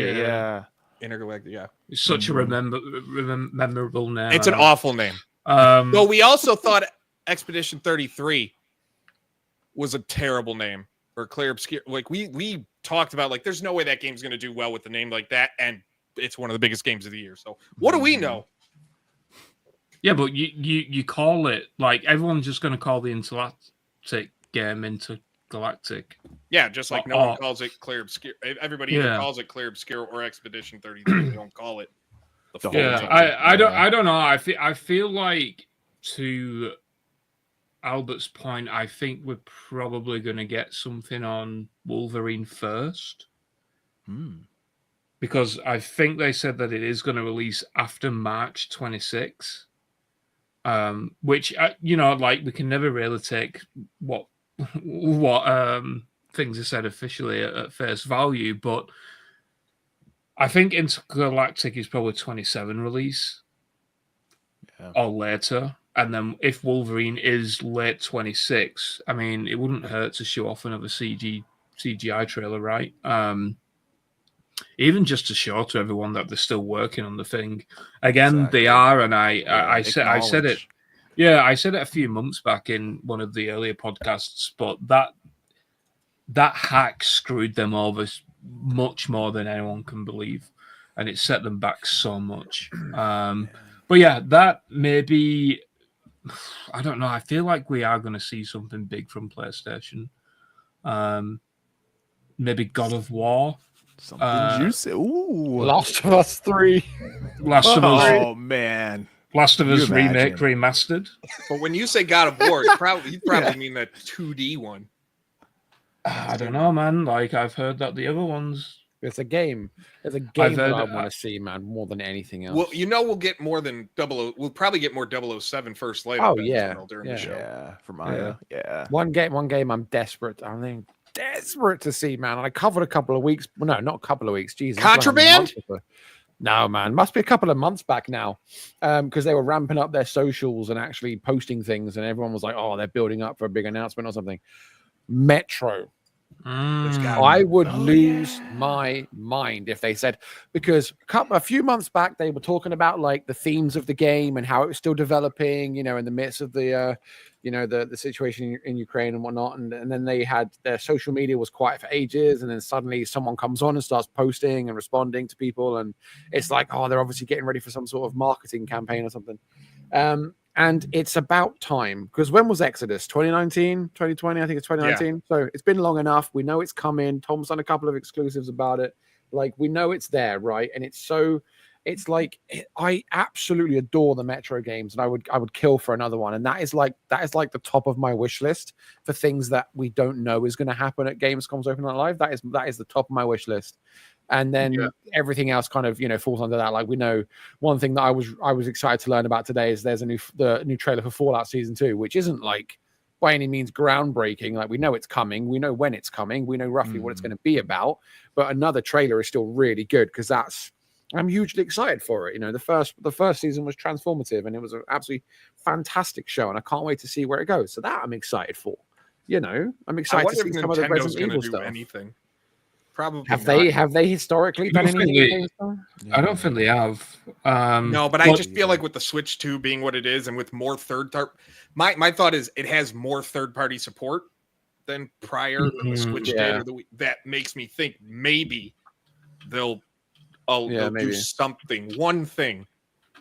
Yeah, it's such a memorable name. It's an awful name. But we also thought Expedition 33 was a terrible name or Clear Obscure. Like we talked about, like there's no way that game's going to do well with a name like that, and it's one of the biggest games of the year. So what do we know? Yeah, but you call it, like, everyone's just going to call the Intergalactic game Intergalactic. Yeah, just like no one calls it Clear Obscure. Everybody either calls it Clear Obscure or Expedition 33. They don't call it the full title. I don't know. I feel like, to Albert's point, I think we're probably going to get something on Wolverine first. Because I think they said that it is going to release after March 26. Which like we can never really take what things are said officially at face value, but I think Intergalactic is probably 27 release or later, and then if Wolverine is late 26, I mean it wouldn't hurt to show off another CGI trailer, right? Even just to show to everyone that they're still working on the thing. Again, they are, and I said it. Yeah, I said it a few months back in one of the earlier podcasts, but that hack screwed them over much more than anyone can believe, and it set them back so much. But yeah, that maybe, I don't know. I feel like we are going to see something big from PlayStation. Maybe God of War. Something juicy. Ooh, Last of Us 3. Last of Us. Oh man, Last of Us remake remastered. But when you say God of War, you probably mean the 2D one. I don't know, man. Like I've heard that the other ones. It's a game. It's a game that I want to see, man, more than anything else. Well, we'll get more than We'll probably get more 007 first later. Oh yeah, during the show. Yeah, for Maya. Yeah. One game. I'm desperate. Desperate to see, man. I covered a couple of weeks. Well, no, not a couple of weeks. Jesus. Contraband? No, man. Must be a couple of months back now. Because they were ramping up their socials and actually posting things, and everyone was like, oh, they're building up for a big announcement or something. Metro. I would lose my mind if they said, because a few months back they were talking about like the themes of the game and how it was still developing, in the midst of the the situation in Ukraine and whatnot, and then they had their social media was quiet for ages, and then suddenly someone comes on and starts posting and responding to people, and it's like, oh, they're obviously getting ready for some sort of marketing campaign or something. And it's about time, because when was Exodus? 2019, 2020? I think it's 2019. Yeah. So it's been long enough. We know it's coming. Tom's done a couple of exclusives about it. Like, we know it's there, right? And it's like, I absolutely adore the Metro games, and I would kill for another one. And that is like the top of my wish list for things that we don't know is going to happen at Gamescom's Open Night Live. That is the top of my wish list. And then everything else kind of falls under that. Like, we know one thing that I was excited to learn about today is there's the new trailer for Fallout Season 2, which isn't like by any means groundbreaking. Like, we know it's coming, we know when it's coming, we know roughly what it's going to be about. But another trailer is still really good, because I'm hugely excited for it. The first season was transformative, and it was an absolutely fantastic show, and I can't wait to see where it goes. So that I'm excited for. You know, I'm I excited to wonder see if some of the Nintendo's Resident going to Evil do stuff. anything. Probably Have not. they historically done I don't anything? think with they- GameStop? I don't think they have. No, but I but- just feel like with the Switch 2 being what it is, and with more my thought is it has more third-party support than prior than the Switch did, Yeah. or that makes me think maybe they'll do maybe. something, one thing. Are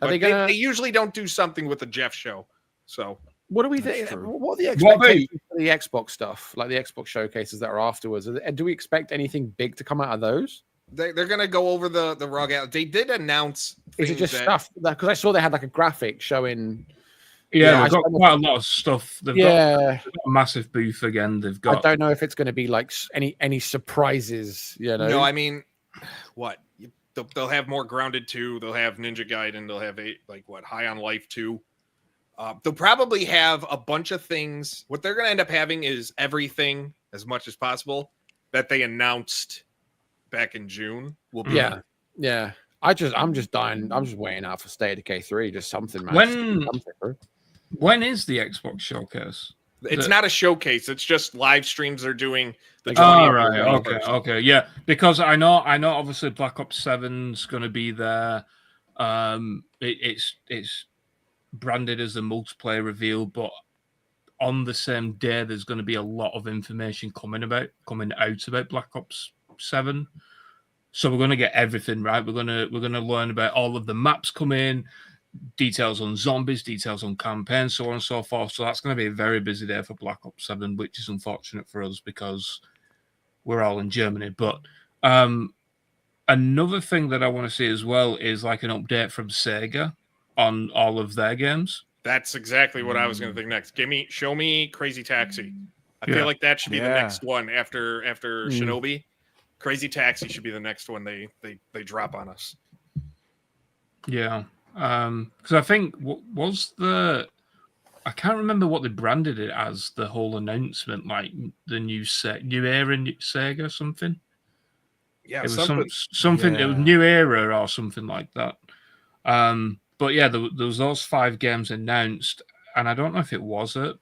But they gonna? they usually don't do something with the Jeff show. So What do we That's think? true. What are the What about- expectations for the Xbox stuff, like the Xbox showcases that are afterwards? Do we expect anything big to come out of those? they're gonna go over the ROG out. They did announce. Is it things just that- stuff? Because I saw they had like a graphic showing. Yeah, I they've got don't know- quite a lot of stuff. They've got Yeah, a massive booth again. They've I got. don't know if it's going to be like any surprises. You know, No, I mean, what? They'll have more Grounded 2. They'll have Ninja Gaiden. They'll have High on Life 2. They'll probably have a bunch of things. What they're going to end up having is everything as much as possible that they announced back in June. Will be yeah. I'm just dying. I'm just waiting out for State of Decay 3. Just something, man. When- Something, bro. When is the Xbox showcase? It's not a showcase. It's just live streams they're doing. The Oh, 20th right. anniversary. Okay. Yeah, because I know. Obviously, Black Ops 7's going to be there. It's branded as a multiplayer reveal, but on the same day, there's going to be a lot of information coming out about Black Ops 7. So we're going to get everything right. We're going to learn about all of the maps coming, details on zombies, details on campaign, so on and so forth. So that's going to be a very busy day for Black Ops 7, which is unfortunate for us because we're all in Germany. But another thing that I want to see as well is like an update from Sega on all of their games. That's exactly what I was going to think next. Show me Crazy Taxi. I feel like that should be the Yeah. next one after Shinobi. Crazy Taxi should be the next one they drop on us. Yeah. Because I think I can't remember what they branded it as, the whole announcement, like the new era Sega something. Yeah, It was something. something. It was Yeah. new era or something like that. But yeah, there was those 5 games announced, and I don't know if it was at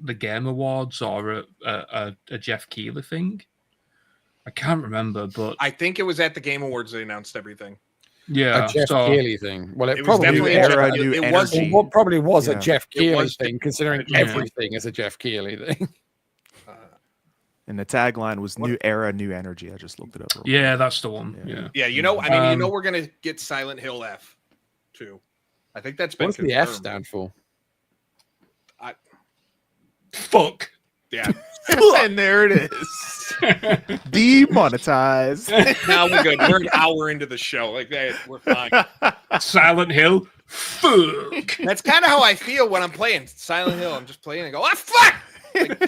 the Game Awards or a Jeff Keighley thing. I can't remember, but I think it was at the Game Awards they announced everything. yeah, A Jeff so Keighley thing. Well, it It was probably definitely New a era, Jeff- new it was- energy. What probably was a Yeah. Jeff It Keighley was- thing, considering Yeah. everything is a Jeff Keighley thing. And the tagline was "New era, new energy." I just looked it up. real quick. yeah, that's the one. Yeah. Yeah, we're gonna get Silent Hill F too. I think that's been What's the F confirmed. stand for? Fuck. Yeah. And there it is. Demonetized. Now we're good. We're an hour into the show. Like that, we're fine. Silent Hill. Fuck. That's kind of how I feel when I'm playing Silent Hill. I'm just playing and go, ah, fuck! Like,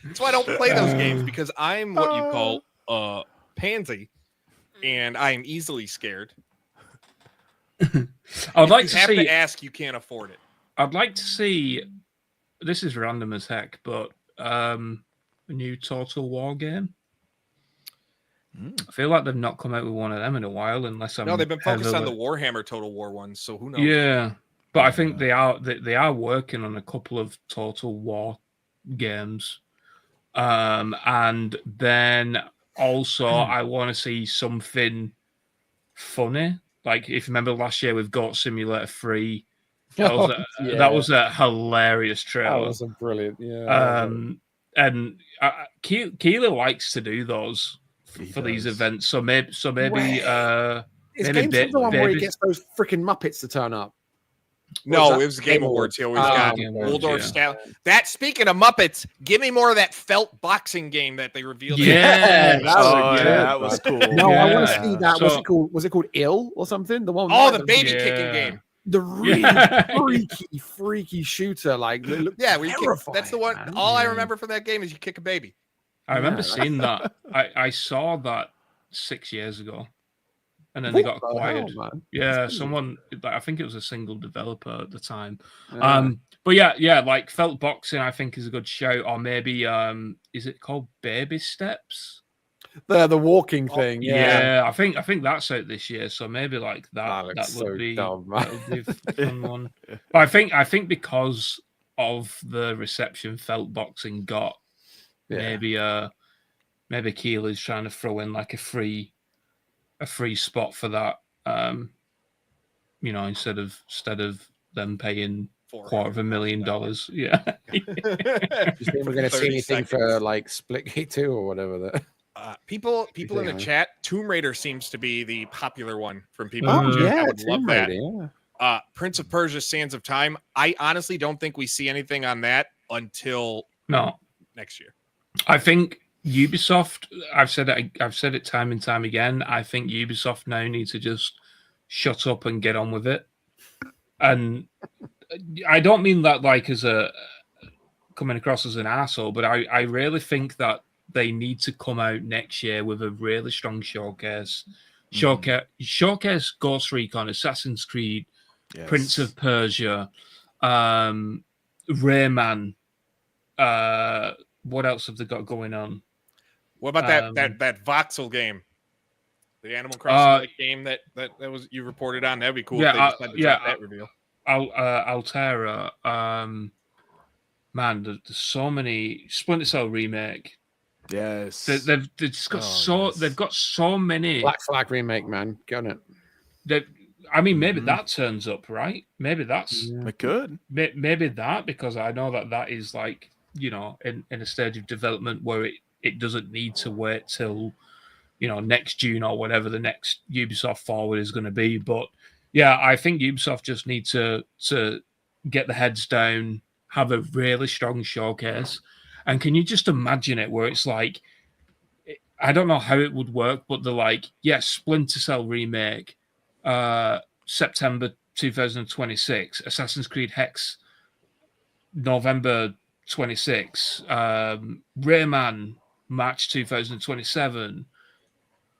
that's why I don't play those games, because I'm what you call a pansy, and I am easily scared. I'd like You to have see. to ask, you can't afford it. I'd like to see. This is random as heck, but a new Total War game. I feel like they've not come out with one of them in a while, unless I'm. No, they've been focused on the heavily- Warhammer Total War ones, so who knows? Yeah, but I think they are working on a couple of Total War games, and then also I want to see something funny. Like if you remember last year with Goat Simulator 3, that was a hilarious That trailer. was a brilliant. Yeah. And Keela likes to do those He for these does. events. So maybe Is maybe Gamescom the one where he Baby- gets those freaking Muppets to turn up? No, that? it was the Game Awards. He always Oh, got Game Awards, Waldorf yeah. Scout. That, speaking of Muppets, give me more of that felt boxing game that they revealed. Yeah, that was Oh, good, yeah, that was cool. No, I want to Yeah. see that. So- Was it called Ill or something? The one. Oh, with the baby Yeah. kicking game. The really Yeah. freaky shooter. Like, it looked Yeah, where you kick, terrifying, that's the one. man. All I Yeah. remember from that game is you kick a baby. I remember Yeah. seeing that. I saw that 6 years ago, and then they got What the hell, acquired. man? Yeah, That's someone. I think it was a single developer at the time. Yeah. But yeah, like felt boxing, I think is a good shout. Or maybe is it called Baby Steps? the walking thing. Yeah. I think that's out this year. So maybe like that. That That looks would so be dumb, that man. would be a fun one. But I think because of the reception felt boxing got. Yeah. Maybe Keely's trying to throw in like a free spot for that. Instead of them paying $250,000. Yeah. Do you think we're going to see 30 anything for seconds. like Splitgate 2 or whatever? People in the Yeah. chat, Tomb Raider seems to be the popular one from people. Oh, in the chat. yeah, I would love Tomb that. Raider, yeah. Prince of Persia: Sands of Time. I honestly don't think we see anything on that until No, next year. I think Ubisoft. I've said it time and time again. I think Ubisoft now need to just shut up and get on with it. And I don't mean that like as a coming across as an asshole, but I really think that they need to come out next year with a really strong showcase. Showcase Ghost Recon, Assassin's Creed, Yes. Prince of Persia, Rayman. What else have they got going on? What about that voxel game? The Animal Crossing game that was you reported on. That'd be cool. If they decided to drop that reveal. Altera. Man, there's so many. Splinter Cell remake. Yes. They've just got they've got so many. Black Flag remake, man. Get on it. Maybe that turns up, right? Maybe that's It could. maybe that, because I know that is like, in a stage of development where it doesn't need to wait till next June or whatever the next Ubisoft Forward is going to be. But yeah, I think Ubisoft just need to get the heads down, have a really strong showcase. And can you just imagine it where it's like, I don't know how it would work, but they're like, yes, Splinter Cell remake, September 2026, Assassin's Creed Hex, November 26, Rayman, March 2027,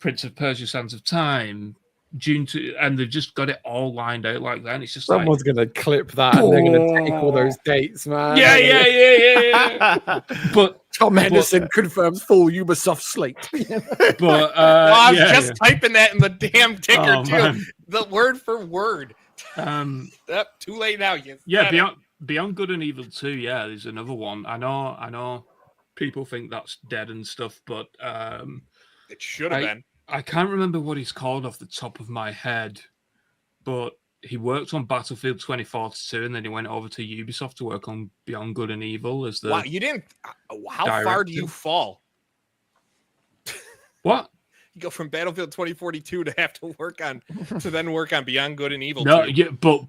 Prince of Persia: Sands of Time, June 2, and they've just got it all lined out like that. And it's just someone's going to clip that and they're going to take all those dates, man. Yeah. But Tom Henderson confirms full Ubisoft slate. But I was just typing that in the damn ticker too. Man. The word for word. Too late now. Beyond Good and Evil 2. Yeah, there's another one. I know. People think that's dead and stuff, but it should have been. I can't remember what he's called off the top of my head, but he worked on Battlefield 2042, and then he went over to Ubisoft to work on Beyond Good and Evil as the. Wow, you didn't. How director. far do you fall? What? You go from Battlefield 2042 to have to work on Beyond Good and Evil. No, 2. yeah, but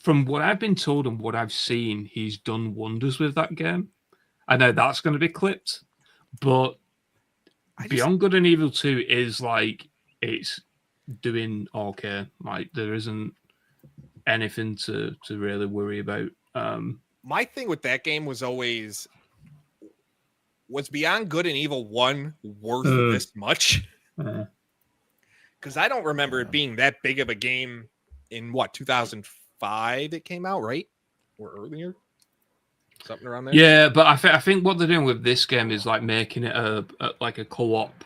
from what I've been told and what I've seen, he's done wonders with that game. I know that's going to be clipped, but Beyond Good and Evil 2 is like, it's doing okay. Like, there isn't anything to really worry about. My thing with that game was always, was Beyond Good and Evil 1 worth this much? Because I don't remember it being that big of a game in 2005 it came out, right? Or earlier? Something around there? Yeah, but I think what they're doing with this game is like making it a co-op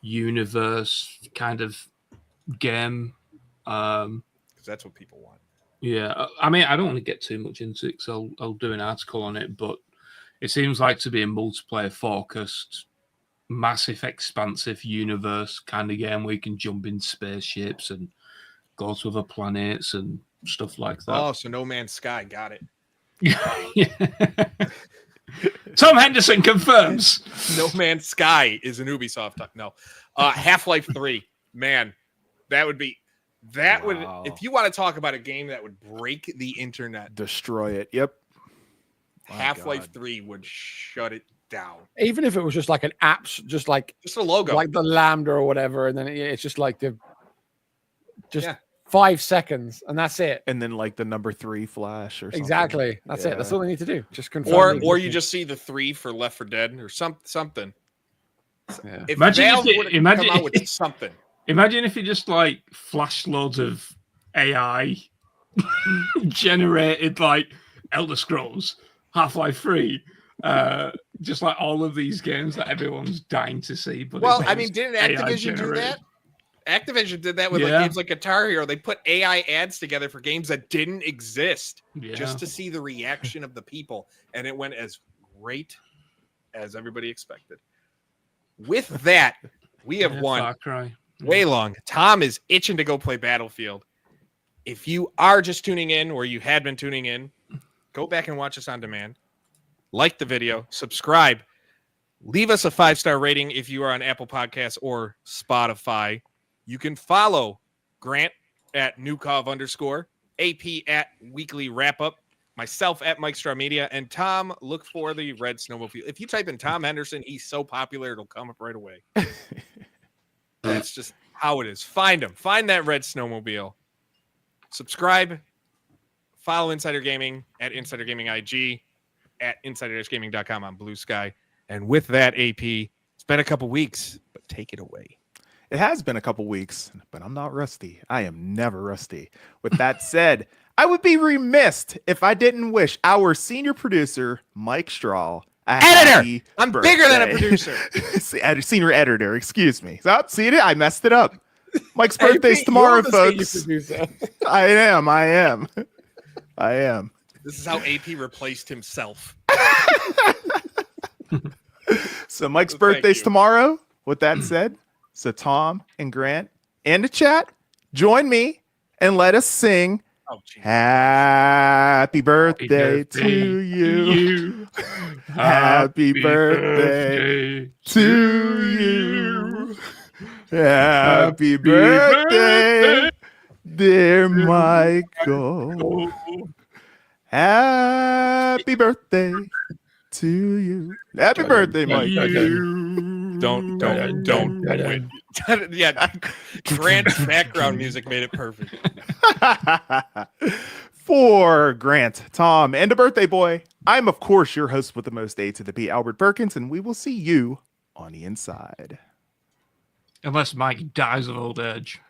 universe kind of game. Because that's what people want. Yeah, I mean, I don't want to get too much into it because I'll do an article on it, but it seems like to be a multiplayer-focused, massive, expansive universe kind of game where you can jump in spaceships and go to other planets and stuff like that. Oh, so No Man's Sky, got it. Yeah. Tom Henderson confirms. No Man's Sky is an Ubisoft. No. Half-Life 3. Man, that would be... That would, if you want to talk about a game that would break the internet, destroy it. Yep. Half-Life 3 would shut it down. Even if it was just like an app, just a logo, like the Lambda or whatever, and then it's just like 5 seconds, and that's it. And then like the number 3 flash or something. Exactly. That's it. That's all they need to do. Just confirm. Or you just see the 3 for Left 4 Dead or something. Yeah. If Valve would come out with something. Imagine if you just like flash loads of AI generated like Elder Scrolls, Half-Life 3, just like all of these games that everyone's dying to see. But well, I mean, didn't Activision do that? Activision did that with like games like Guitar Hero. They put AI ads together for games that didn't exist just to see the reaction of the people. And it went as great as everybody expected. With that, we have won way long. Tom is itching to go play Battlefield. If you are just tuning in or you had been tuning in, go back and watch us on demand. Like the video, subscribe, leave us a 5-star rating if you are on Apple Podcasts or Spotify. You can follow Grant at Newcov_, AP at Weekly Wrap Up, myself at Mike Straw Media, and Tom, look for the red snowmobile. If you type in Tom Henderson, he's so popular, it'll come up right away. That's just how it is. Find him. Find that red snowmobile. Subscribe. Follow Insider Gaming at Insider Gaming IG, at insider-gaming.com on Blue Sky. And with that, AP, it's been a couple weeks, but take it away. It has been a couple weeks, but I'm not rusty. I am never rusty. With that said, I would be remiss if I didn't wish our senior producer, Mike Straw, editor. I'm bigger than a producer. Senior editor, excuse me. So, see it? I messed it up. Mike's birthday's tomorrow, folks. I am. This is how AP replaced himself. So Mike's birthday's tomorrow. With that said, so Tom and Grant and the chat, join me and let us sing Happy Birthday to you. Happy birthday to you. Happy birthday, dear Michael. Happy birthday to you. Happy birthday, Mike. Don't. Yeah, Grant's background music made it perfect. For Grant, Tom, and a birthday boy, I'm, of course, your host with the most A to the B, Albert Perkins, and we will see you on the inside. Unless Mike dies of old age.